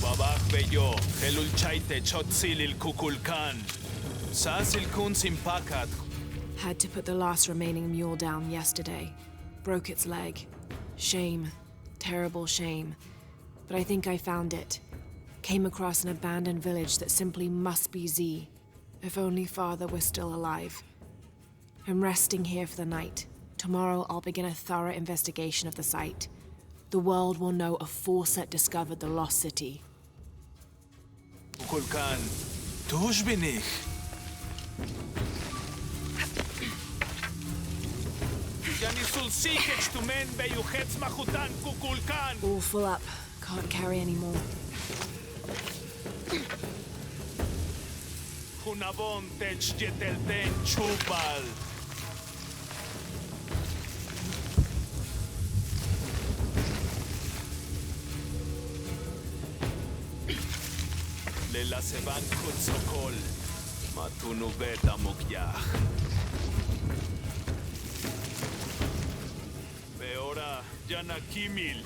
E: Babak Beyo, Helul Chaite Chotzilil Kukulkan. Sasil Kun Simpakat.
A: Had to put the last remaining mule down yesterday. Broke its leg. Shame. Terrible shame. But I think I found it. Came across an abandoned village that simply must be Z. If only father were still alive. I'm resting here for the night. Tomorrow I'll begin a thorough investigation of the site. The world will know a force that discovered the lost city.
E: Kukulkan, tuż bin ich. Janisul sikech tu men beyuchetz machutan Kukulkan.
A: All full up. Can't carry any more.
E: Hunavon tech jetelten chupal. ללסבן קוצוקול, מתונו בית המוקייח. ואורה ג'נה קימיל.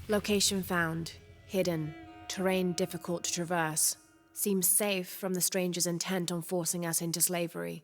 A: Location found. Hidden. Terrain difficult to traverse. Seems safe from the stranger's intent on forcing us into slavery.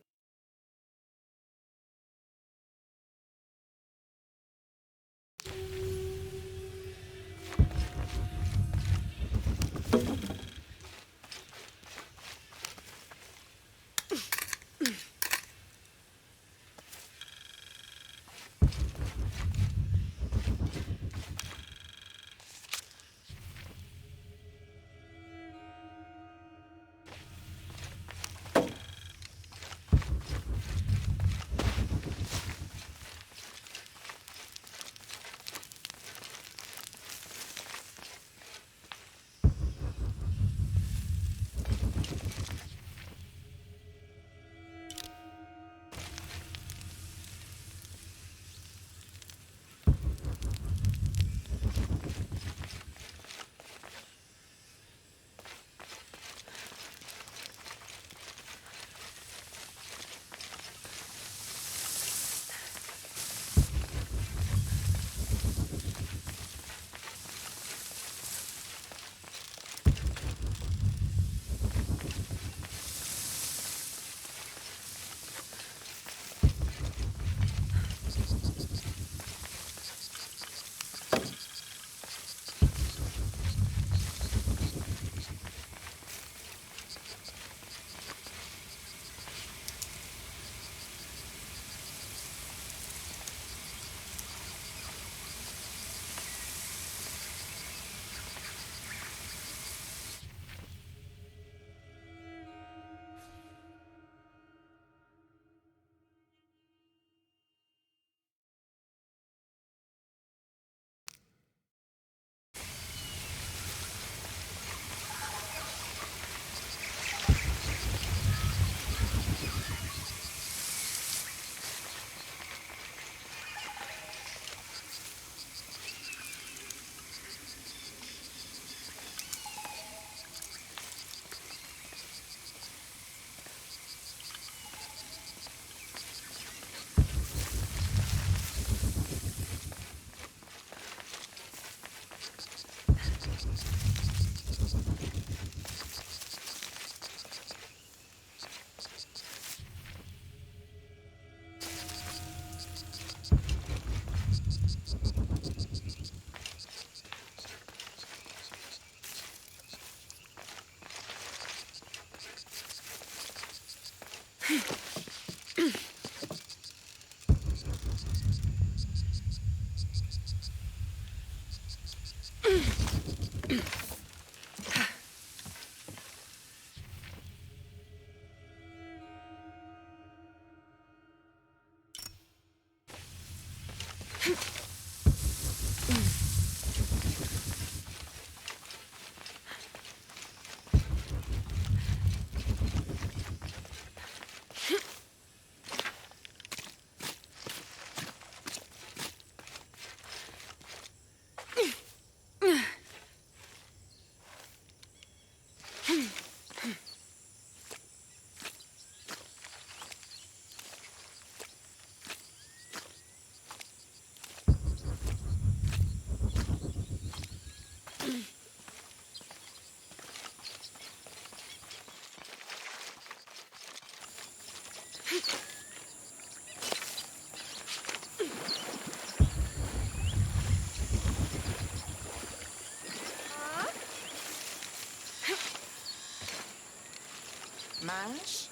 F: Mash?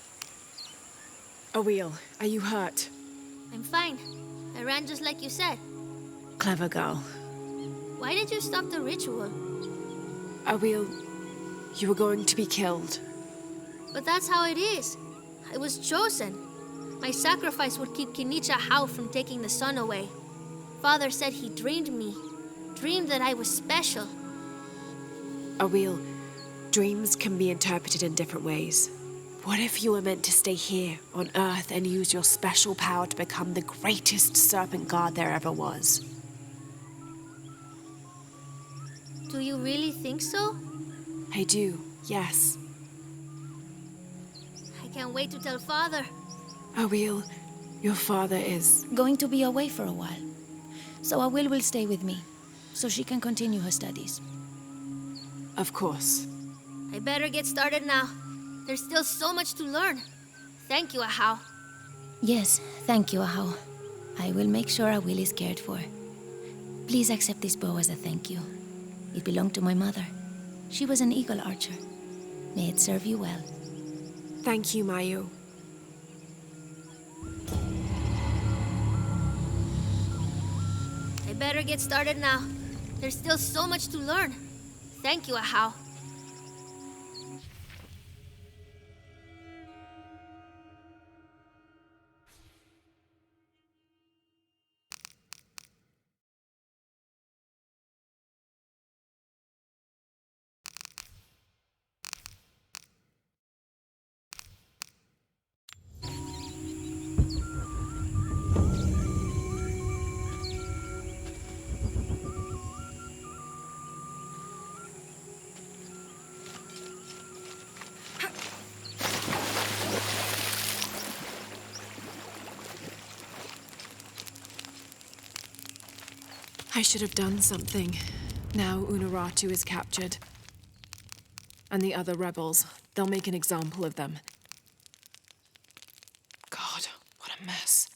A: Awil, are you hurt?
N: I'm fine. I ran just like you said.
A: Clever girl.
N: Why did you stop the ritual?
A: Awil, you were going to be killed.
N: But that's how it is. I was chosen. My sacrifice would keep Kinicha Hao from taking the sun away. Father said he dreamed me. Dreamed that I was special.
A: Awil, dreams can be interpreted in different ways. What if you were meant to stay here, on Earth, and use your special power to become the greatest serpent god there ever was?
N: Do you really think so?
A: I do, yes.
N: I can't wait to tell Father.
A: Awil, your father is...
P: going to be away for a while. So Awil will stay with me, so she can continue her studies.
A: Of course.
N: I better get started now. There's still so much to learn. Thank you, Ahau.
P: Yes, thank you, Ahau. I will make sure Awil is cared for. Please accept this bow as a thank you. It belonged to my mother. She was an eagle archer. May it serve you well.
A: Thank you, Mayu.
N: I better get started now. There's still so much to learn. Thank you, Ahau.
A: I should have done something. Now Unuratu is captured. And the other rebels, they'll make an example of them. God, what a mess.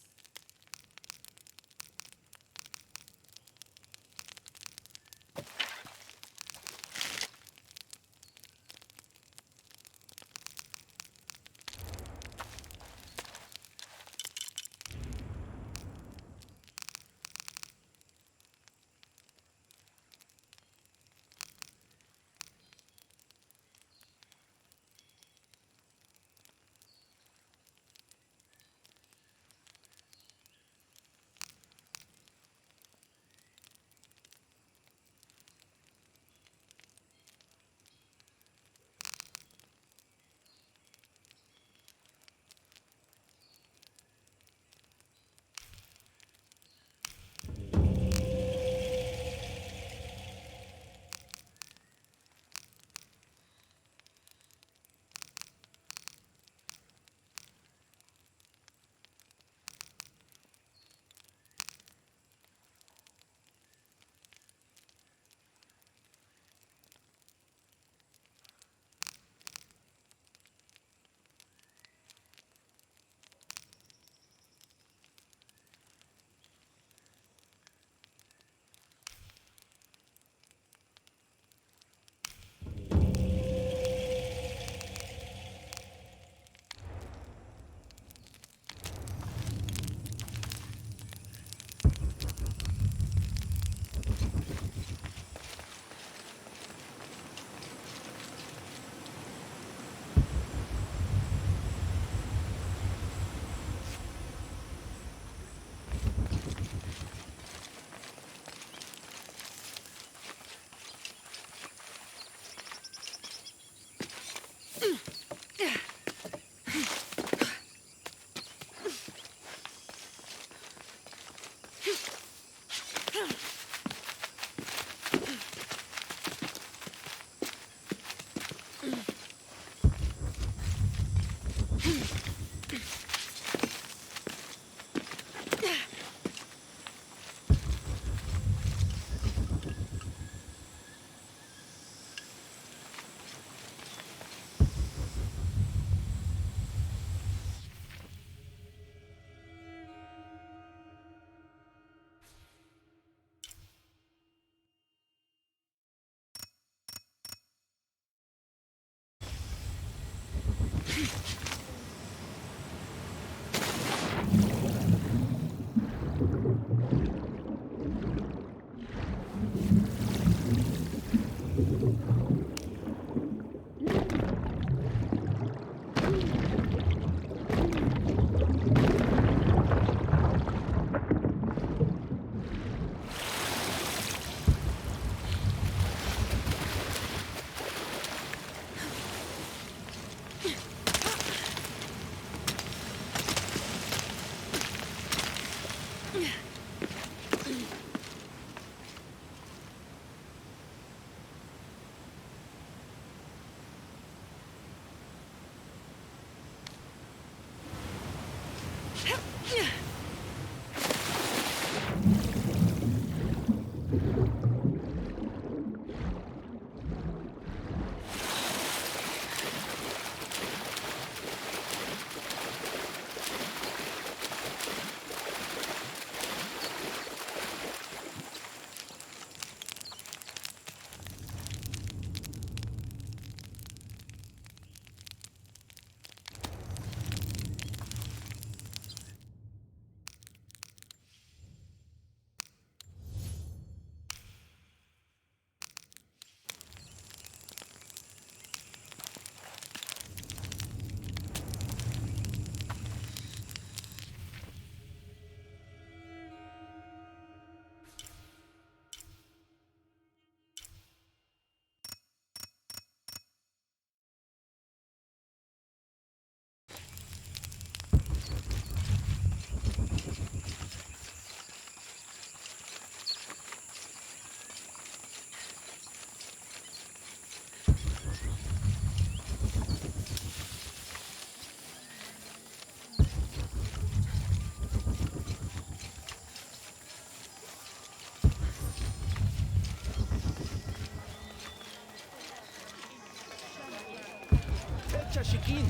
L: Shikin.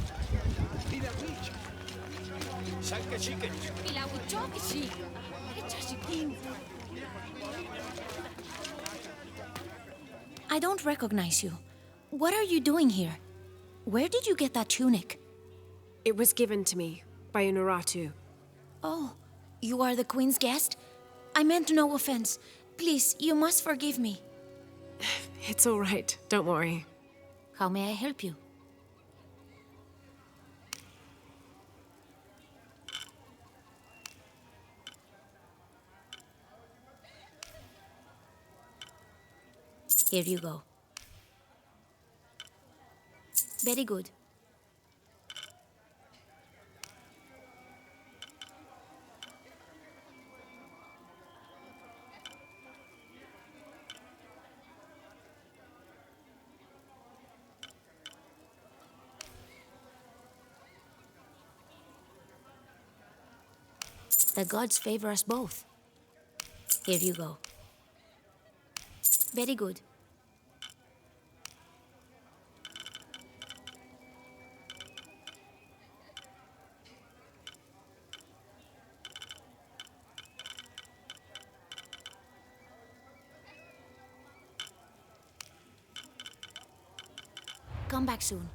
L: Pilawich. Shanka Shikin.
N: Pilawichokishi. Echashikin.
P: I don't recognize you. What are you doing here? Where did you get that tunic?
A: It was given to me by Unuratu.
P: Oh, you are the Queen's guest? I meant no offense. Please, you must forgive me.
A: It's all right. Don't worry.
P: How may I help you? Here you go. Very good. The gods favor us both. Here you go. Very good. Come back soon.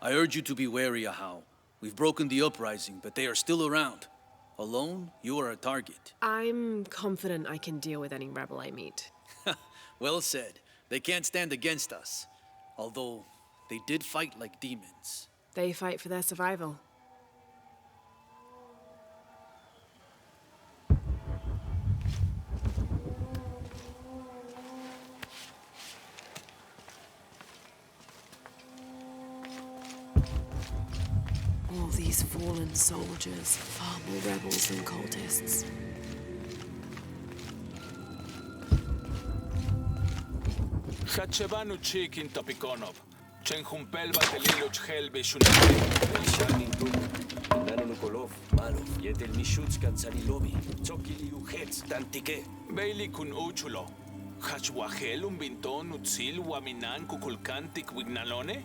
I: I urge you to be wary, Ahau. We've broken the uprising, but they are still around. Alone, you are a target.
A: I'm confident I can deal with any rebel I meet.
I: Well said. They can't stand against us. Although, they did fight like demons.
A: They fight for their survival. All these fallen soldiers, far more rebels than cultists.
E: Hachevanu chikin topikonov. Chenjumpel batelilo chhel bishunete.
O: Shanin tuk. Nanonukolov, Malov, Yetel Mishuts Kanzanilovi. Tsokili Uhetz, Tantike.
E: Bailey kun uchulo. Hachwahel un binton utzil waminan kukulkantik wignalone.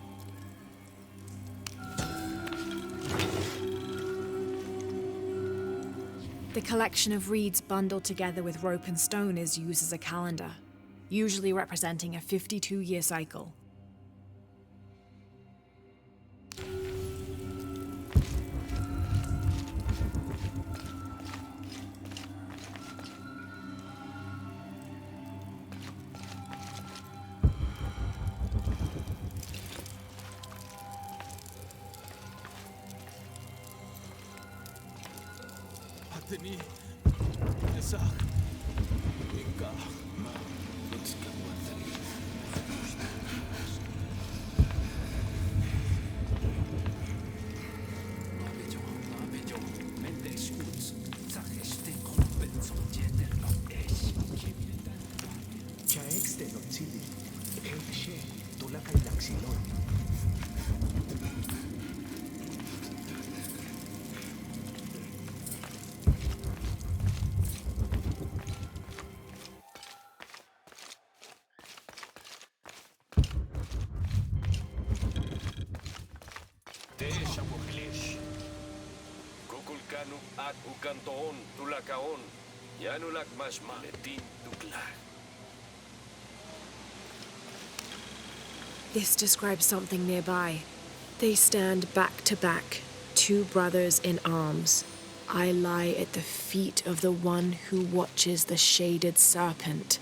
G: The collection of reeds bundled together with rope and stone is used as a calendar, usually representing a 52-year cycle.
E: Ateni, Yasak, Inka,
O: Kukulkanu at ukantoon tulakaon. Yanulak mashma letin tuklah.
A: This describes something nearby. They stand back to back, two brothers in arms. I lie at the feet of the one who watches the shaded serpent.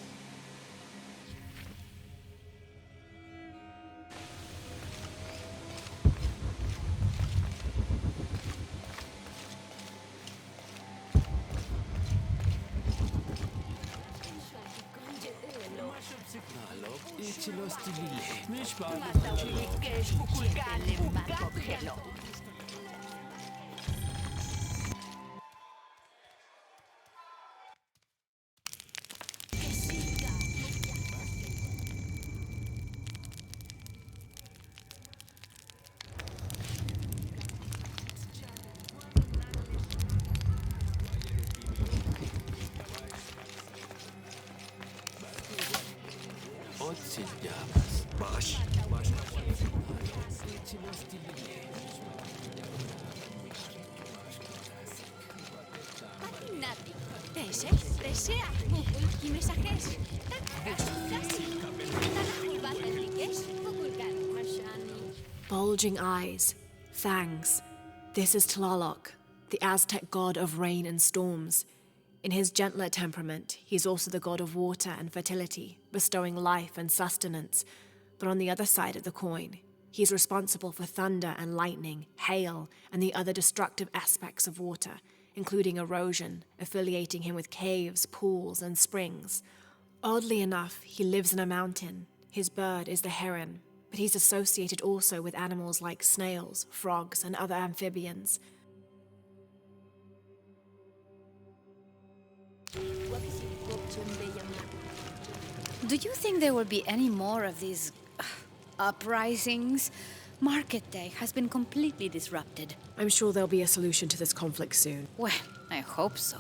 A: Bulging eyes, fangs. This is Tlaloc, the Aztec god of rain and storms. In his gentler temperament, he is also the god of water and fertility, bestowing life and sustenance. But on the other side of the coin, he is responsible for thunder and lightning, hail, and the other destructive aspects of water, including erosion, affiliating him with caves, pools, and springs. Oddly enough, he lives in a mountain. His bird is the heron, but he's associated also with animals like snails, frogs, and other amphibians.
Q: Do you think there will be any more of these uprisings? Market day has been completely disrupted.
A: I'm sure there'll be a solution to this conflict soon.
Q: Well, I hope so.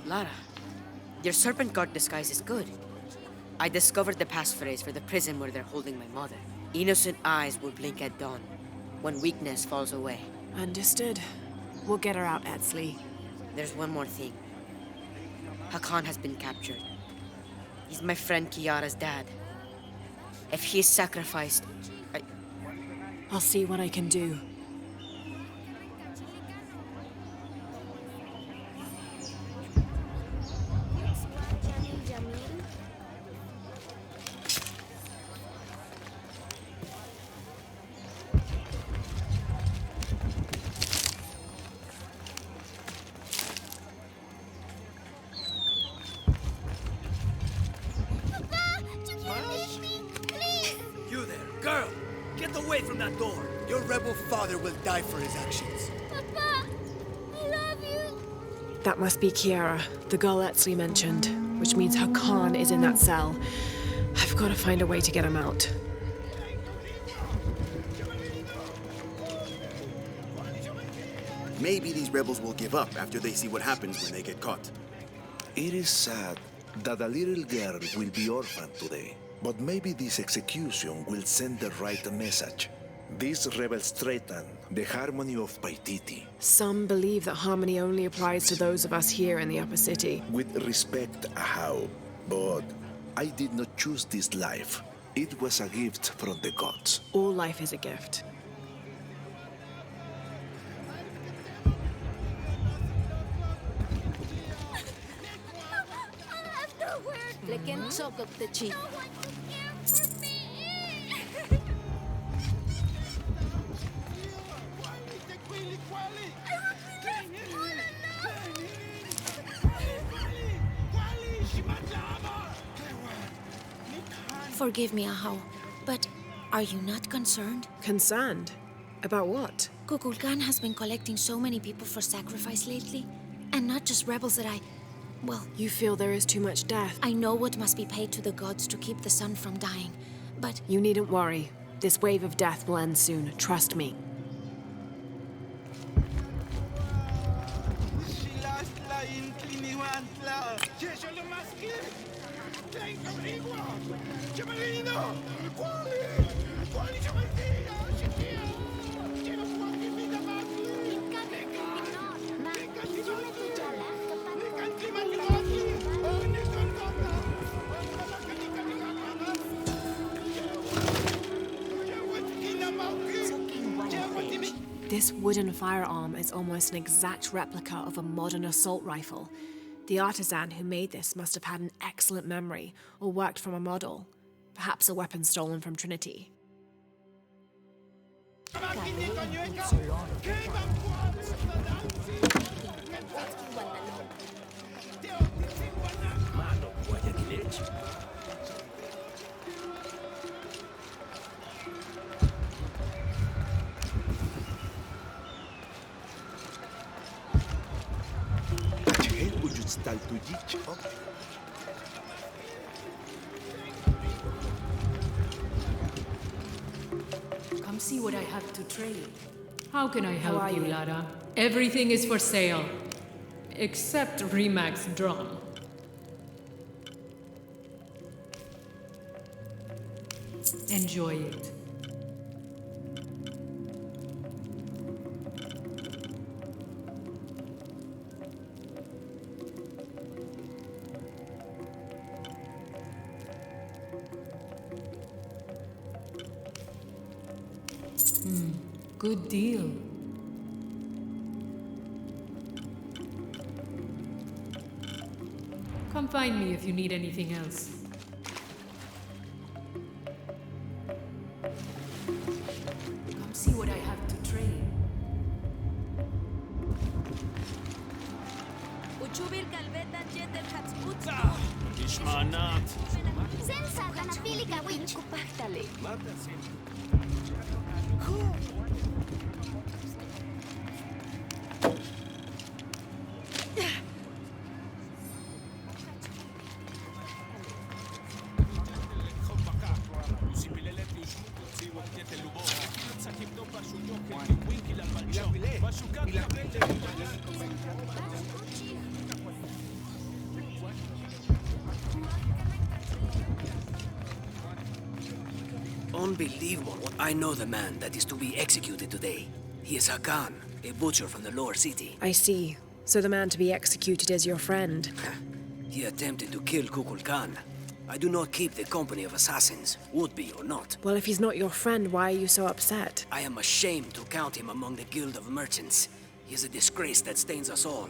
R: Lara, your serpent guard disguise is good. I discovered the passphrase for the prison where they're holding my mother. Innocent eyes will blink at dawn, when weakness falls away.
A: Understood. We'll get her out, Etzli.
R: There's one more thing. Hakan has been captured. He's my friend Kiara's dad. If he is sacrificed,
A: I'll see what I can do.
H: Your rebel father will die for his actions.
N: Papa, I love you.
A: That must be Kiara, the girl Etzli mentioned, which means Hakan is in that cell. I've got to find a way to get him out.
S: Maybe these rebels will give up after they see what happens when they get caught.
T: It is sad that a little girl will be orphaned today, but maybe this execution will send the right message. These rebels threaten the harmony of Paititi.
A: Some believe that harmony only applies to those of us here in the upper city.
T: With respect, Ahau, but I did not choose this life. It was a gift from the gods.
A: All life is a gift.
P: Forgive me, Ahau, but are you not concerned?
A: Concerned? About what?
P: Kukulkan has been collecting so many people for sacrifice lately, and not just rebels that well...
A: You feel there is too much death?
P: I know what must be paid to the gods to keep the sun from dying, but...
A: You needn't worry. This wave of death will end soon, trust me. This wooden firearm is almost an exact replica of a modern assault rifle. The artisan who made this must have had an excellent memory or worked from a model.
G: Perhaps a weapon stolen from Trinity.
U: Come see what I have to trade. How can I help you, Lara? Everything is for sale. Except Remax drum. Enjoy it. Good deal. Come find me if you need anything else. Come see what I have to trade.
E: Ishmanat.
N: Sensata na pili ka witch.
H: Unbelievable. I know the man that is to be executed today. He is Hakan, a butcher from the lower city.
A: I see. So the man to be executed is your friend.
H: He attempted to kill Kukul Khan. I do not keep the company of assassins, would be or not.
A: Well, if he's not your friend, why are you so upset?
H: I am ashamed to count him among the Guild of Merchants. He is a disgrace that stains us all.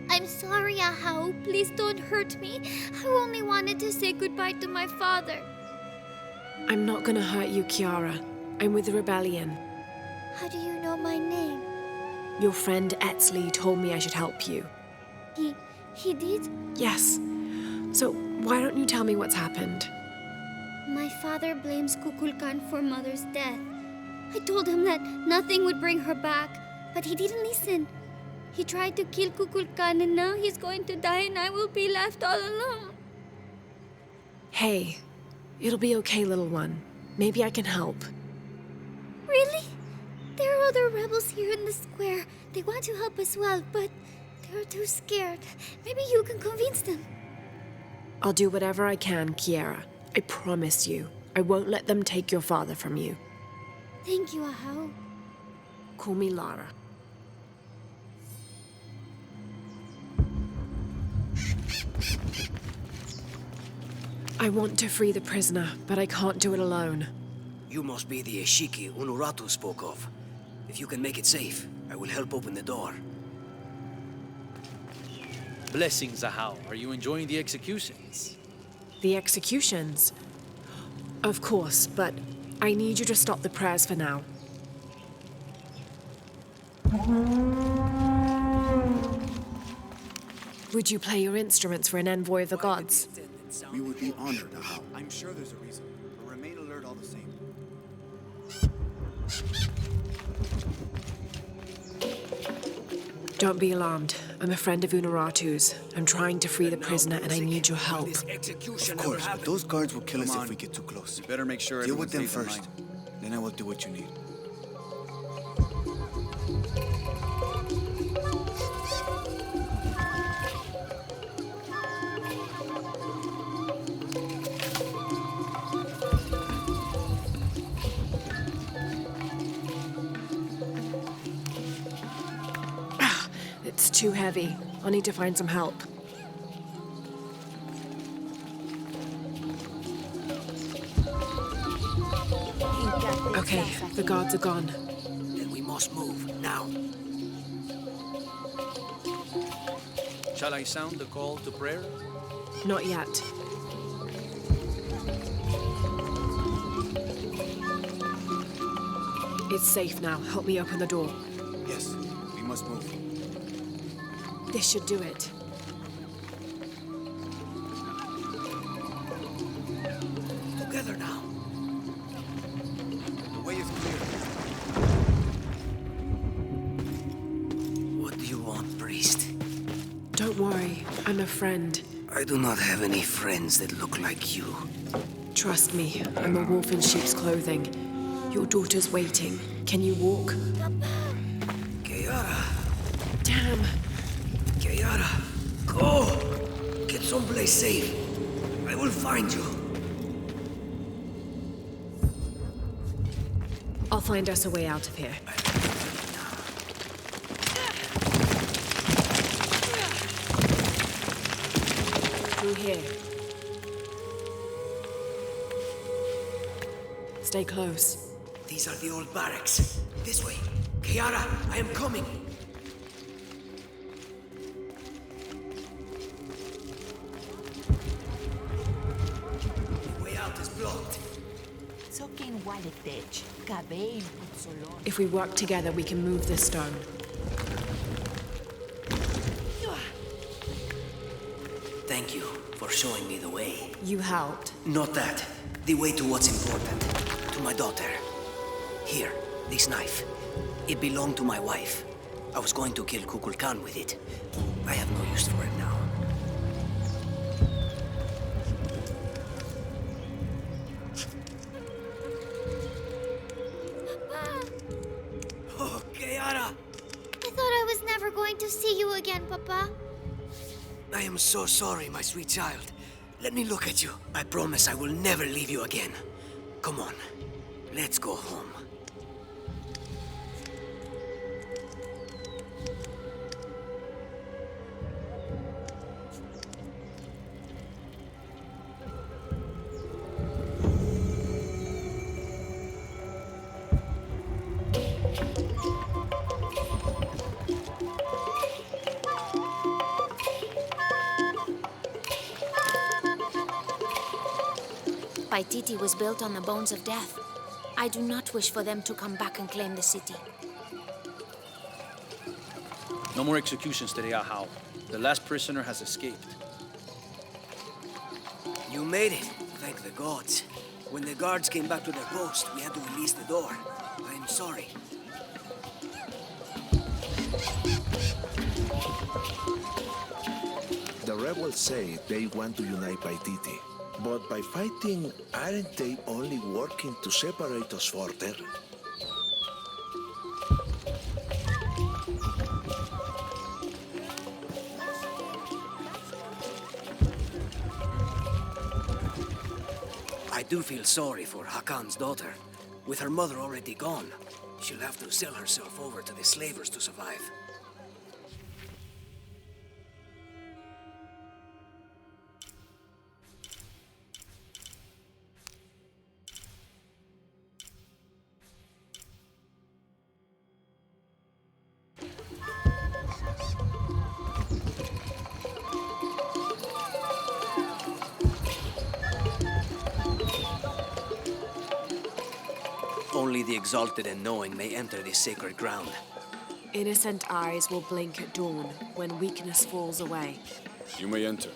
N: I'm sorry, Ahau. Please don't hurt me. I only wanted to say goodbye to my father.
A: I'm not gonna hurt you, Kiara. I'm with the rebellion.
N: How do you know my name?
A: Your friend Etzli told me I should help you.
N: He did?
A: Yes. So why don't you tell me what's happened?
N: My father blames Kukul Khan for Mother's death. I told him that nothing would bring her back, but he didn't listen. He tried to kill Kukul Khan and now he's going to die and I will be left all alone.
A: Hey, it'll be okay, little one. Maybe I can help.
N: Really? There are other rebels here in the square. They want to help as well, but they're too scared. Maybe you can convince them.
A: I'll do whatever I can, Kiara. I promise you. I won't let them take your father from you.
N: Thank you, Ahau.
A: Call me Lara. I want to free the prisoner, but I can't do it alone.
H: You must be the Eshiki Unuratu spoke of. If you can make it safe, I will help open the door.
I: Blessings, Ahau. Are you enjoying the executions?
A: The executions? Of course, but I need you to stop the prayers for now. Would you play your instruments for an envoy of the gods?
C: We would be honored, Ahau. I'm sure there's a reason, but remain alert all the same.
A: Don't be alarmed. I'm a friend of Unuratu's. I'm trying to free the prisoner and I need your help.
C: Of course, but those guards will kill us if we get too close. You better make sure deal with them first. Then I will do what you need.
A: It's too heavy. I'll need to find some help. Okay, the guards are gone.
H: Then we must move, now.
I: Shall I sound the call to prayer?
A: Not yet. It's safe now. Help me open the door.
C: Yes, we must move.
A: This should do it.
H: Together now.
C: The way is clear.
H: What do you want, priest?
A: Don't worry, I'm a friend.
H: I do not have any friends that look like you.
A: Trust me, I'm a wolf in sheep's clothing. Your daughter's waiting. Can you walk?
H: Kiara!
A: Damn!
H: Kiara! Go! Get someplace safe. I will find you.
A: I'll find us a way out of here. Through here. Stay close.
H: These are the old barracks. This way. Kiara, I am coming. The way out is blocked.
A: If we work together, we can move this stone.
H: Thank you for showing me the way.
A: You helped.
H: Not that. The way to what's important. To my daughter. Here, this knife. It belonged to my wife. I was going to kill Kukulkan with it. I have no use for it now. Oh, Kiara!
N: I thought I was never going to see you again, Papa.
H: I am so sorry, my sweet child. Let me look at you. I promise I will never leave you again. Come on, let's go home.
P: Paititi was built on the bones of death. I do not wish for them to come back and claim the city.
I: No more executions today, Ahau. The last prisoner has escaped.
H: You made it, thank the gods. When the guards came back to their post, we had to release the door. I am sorry.
T: The rebels say they want to unite Paititi. But by fighting, aren't they only working to separate us further?
H: I do feel sorry for Hakan's daughter. With her mother already gone, she'll have to sell herself over to the slavers to survive. Only the exalted and knowing may enter this sacred ground.
A: Innocent eyes will blink at dawn when weakness falls away.
C: You may enter.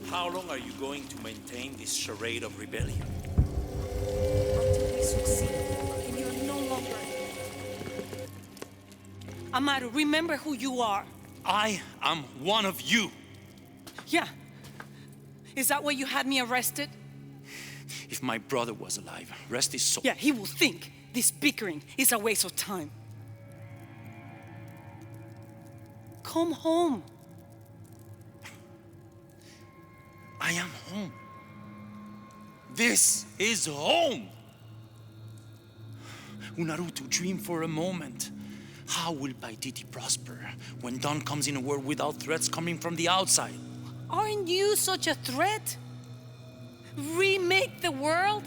E: How long are you going to maintain this charade of rebellion?
F: Until we succeed, and you're no longer. Amaru, remember who you are.
E: I am one of you.
F: Yeah. Is that why you had me arrested?
E: If my brother was alive, rest his soul.
F: Yeah, he will think this bickering is a waste of time. Come home.
E: I am home. This is home. Unarutu, dream for a moment. How will Paititi prosper when Dawn comes in a world without threats coming from the outside?
F: Aren't you such a threat? Remake the world?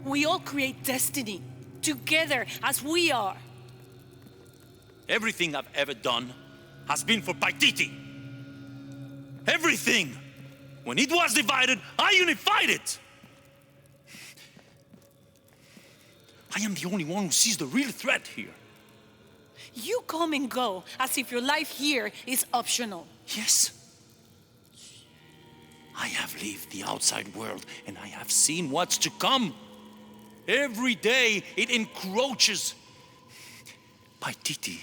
F: We all create destiny, together as we are.
E: Everything I've ever done has been for Paititi. Everything! When it was divided, I unified it! I am the only one who sees the real threat here.
F: You come and go as if your life here is optional.
E: Yes. I have lived the outside world and I have seen what's to come. Every day it encroaches. Paititi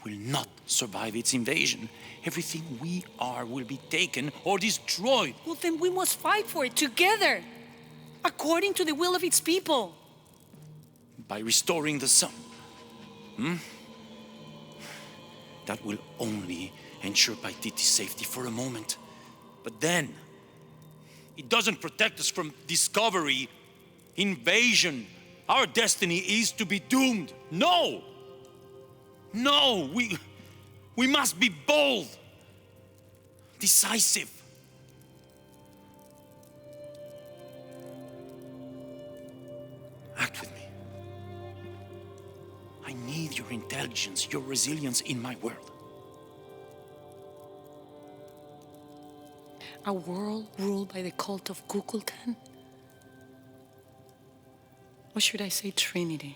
E: will not survive its invasion. Everything we are will be taken or destroyed.
F: Well, then we must fight for it together, according to the will of its people.
E: By restoring the sun. That will only ensure Paititi's safety for a moment. But then, it doesn't protect us from discovery, invasion. Our destiny is to be doomed. No! No, we must be bold, decisive. Act with me. I need your intelligence, your resilience in my world.
F: A world ruled by the cult of Kukulkan? Or should I say Trinity?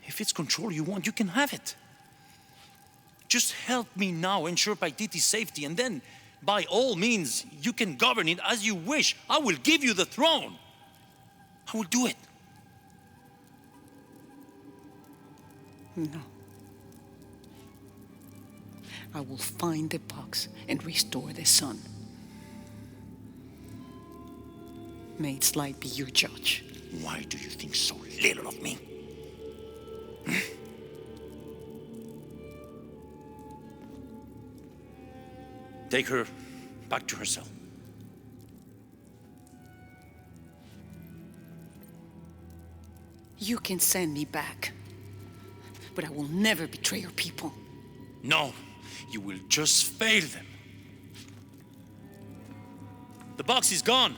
E: If it's control you want, you can have it. Just help me now ensure Paititi's safety, and then, by all means, you can govern it as you wish. I will give you the throne. I will do it.
F: No. I will find the box and restore the sun. May its light be your judge.
E: Why do you think so little of me? Take her back to her cell.
F: You can send me back, but I will never betray your people.
E: No, you will just fail them. The box is gone.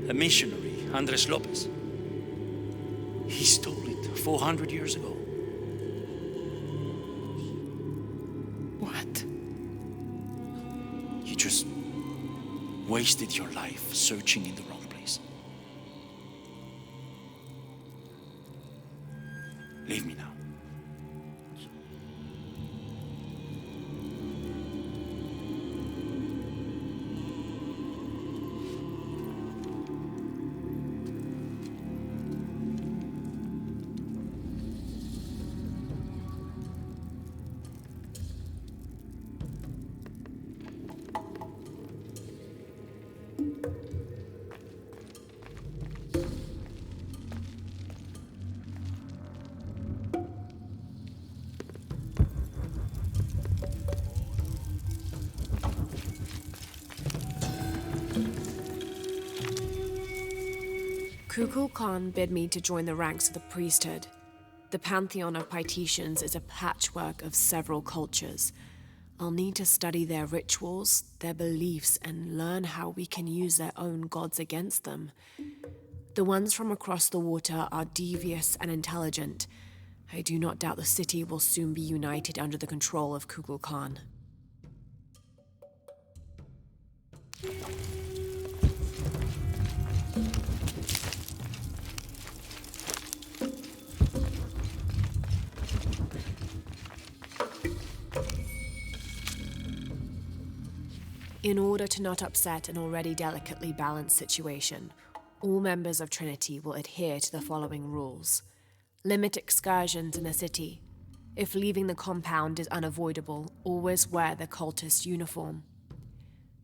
E: A missionary, Andres Lopez. He stole it 400 years ago.
F: What?
E: You just wasted your life searching in the wrong place. Leave me now.
A: Kukulkan bid me to join the ranks of the priesthood. The pantheon of Paititians is a patchwork of several cultures. I'll need to study their rituals, their beliefs, and learn how we can use their own gods against them. The ones from across the water are devious and intelligent. I do not doubt the city will soon be united under the control of Kukulkan. In order to not upset an already delicately balanced situation, all members of Trinity will adhere to the following rules. Limit excursions in the city. If leaving the compound is unavoidable, always wear the cultist uniform.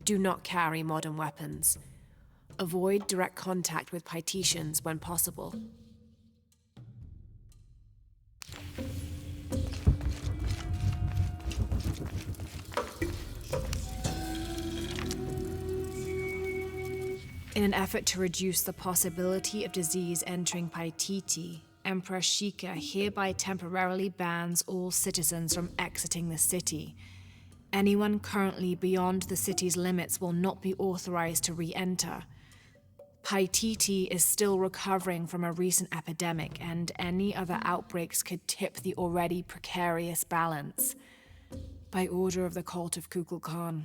A: Do not carry modern weapons. Avoid direct contact with Paititians when possible. In an effort to reduce the possibility of disease entering Paititi, Emperor Shika hereby temporarily bans all citizens from exiting the city. Anyone currently beyond the city's limits will not be authorized to re-enter. Paititi is still recovering from a recent epidemic, and any other outbreaks could tip the already precarious balance. By order of the cult of Kukulkan.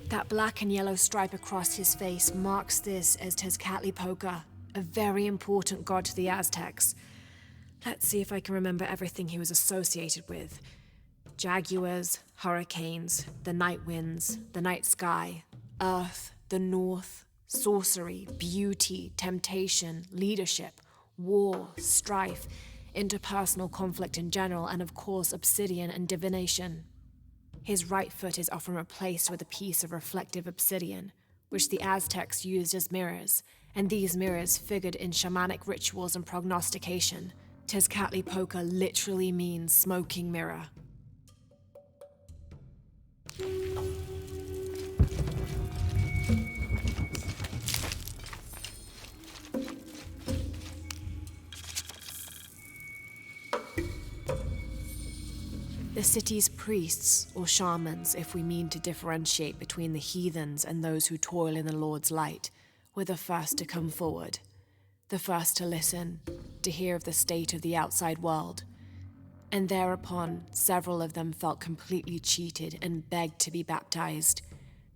A: That black and yellow stripe across his face marks this as Tezcatlipoca, a very important god to the Aztecs. Let's see if I can remember everything he was associated with. Jaguars, hurricanes, the night winds, the night sky, earth, the north, sorcery, beauty, temptation, leadership, war, strife, interpersonal conflict in general, and of course obsidian and divination. His right foot is often replaced with a piece of reflective obsidian, which the Aztecs used as mirrors, and these mirrors figured in shamanic rituals and prognostication. Tezcatlipoca literally means smoking mirror. The city's priests, or shamans, if we mean to differentiate between the heathens and those who toil in the Lord's light, were the first to come forward, the first to listen, to hear of the state of the outside world. And thereupon, several of them felt completely cheated and begged to be baptized.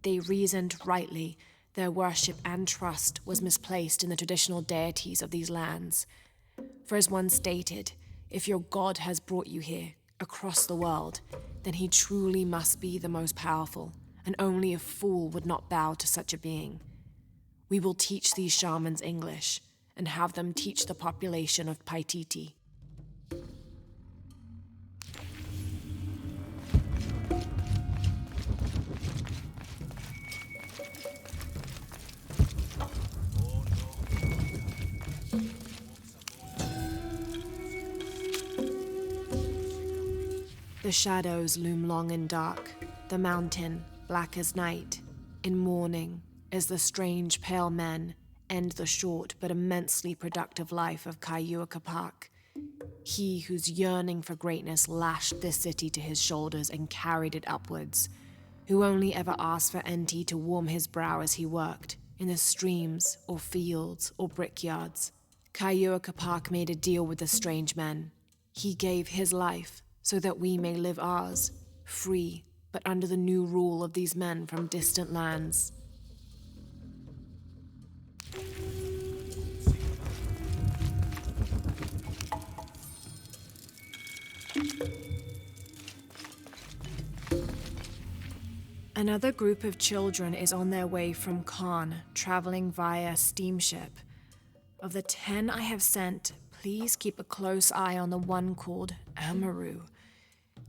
A: They reasoned rightly their worship and trust was misplaced in the traditional deities of these lands. For as one stated, if your God has brought you here, across the world, then he truly must be the most powerful, and only a fool would not bow to such a being. We will teach these shamans English, and have them teach the population of Paititi. The shadows loom long and dark, the mountain black as night, in mourning as the strange pale men end the short but immensely productive life of Kayua Kapak. He whose yearning for greatness lashed this city to his shoulders and carried it upwards, who only ever asked for Enti to warm his brow as he worked, in the streams or fields or brickyards. Kayua Kapak made a deal with the strange men. He gave his life so that we may live ours, free, but under the new rule of these men from distant lands. Another group of children is on their way from Khan, traveling via steamship. Of the 10 I have sent, please keep a close eye on the one called Amaru.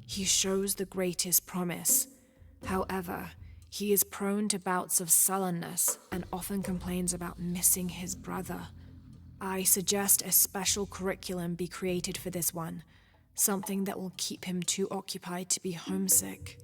A: He shows the greatest promise. However, he is prone to bouts of sullenness and often complains about missing his brother. I suggest a special curriculum be created for this one, something that will keep him too occupied to be homesick.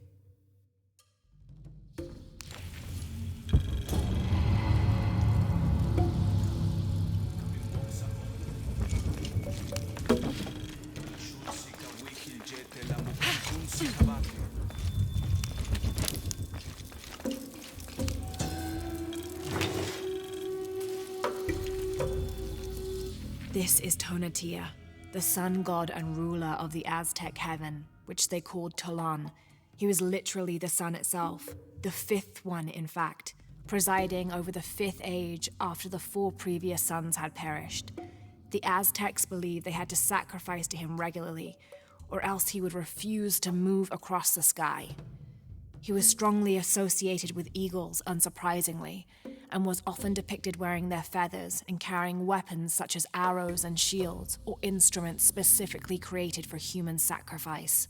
A: This is Tonatiuh, the sun god and ruler of the Aztec heaven, which they called Tolan. He was literally the sun itself, the fifth one in fact, presiding over the fifth age after the 4 previous suns had perished. The Aztecs believed they had to sacrifice to him regularly, or else he would refuse to move across the sky. He was strongly associated with eagles, unsurprisingly,
G: and was often depicted wearing their feathers and carrying weapons such as arrows and shields or instruments specifically created for human sacrifice.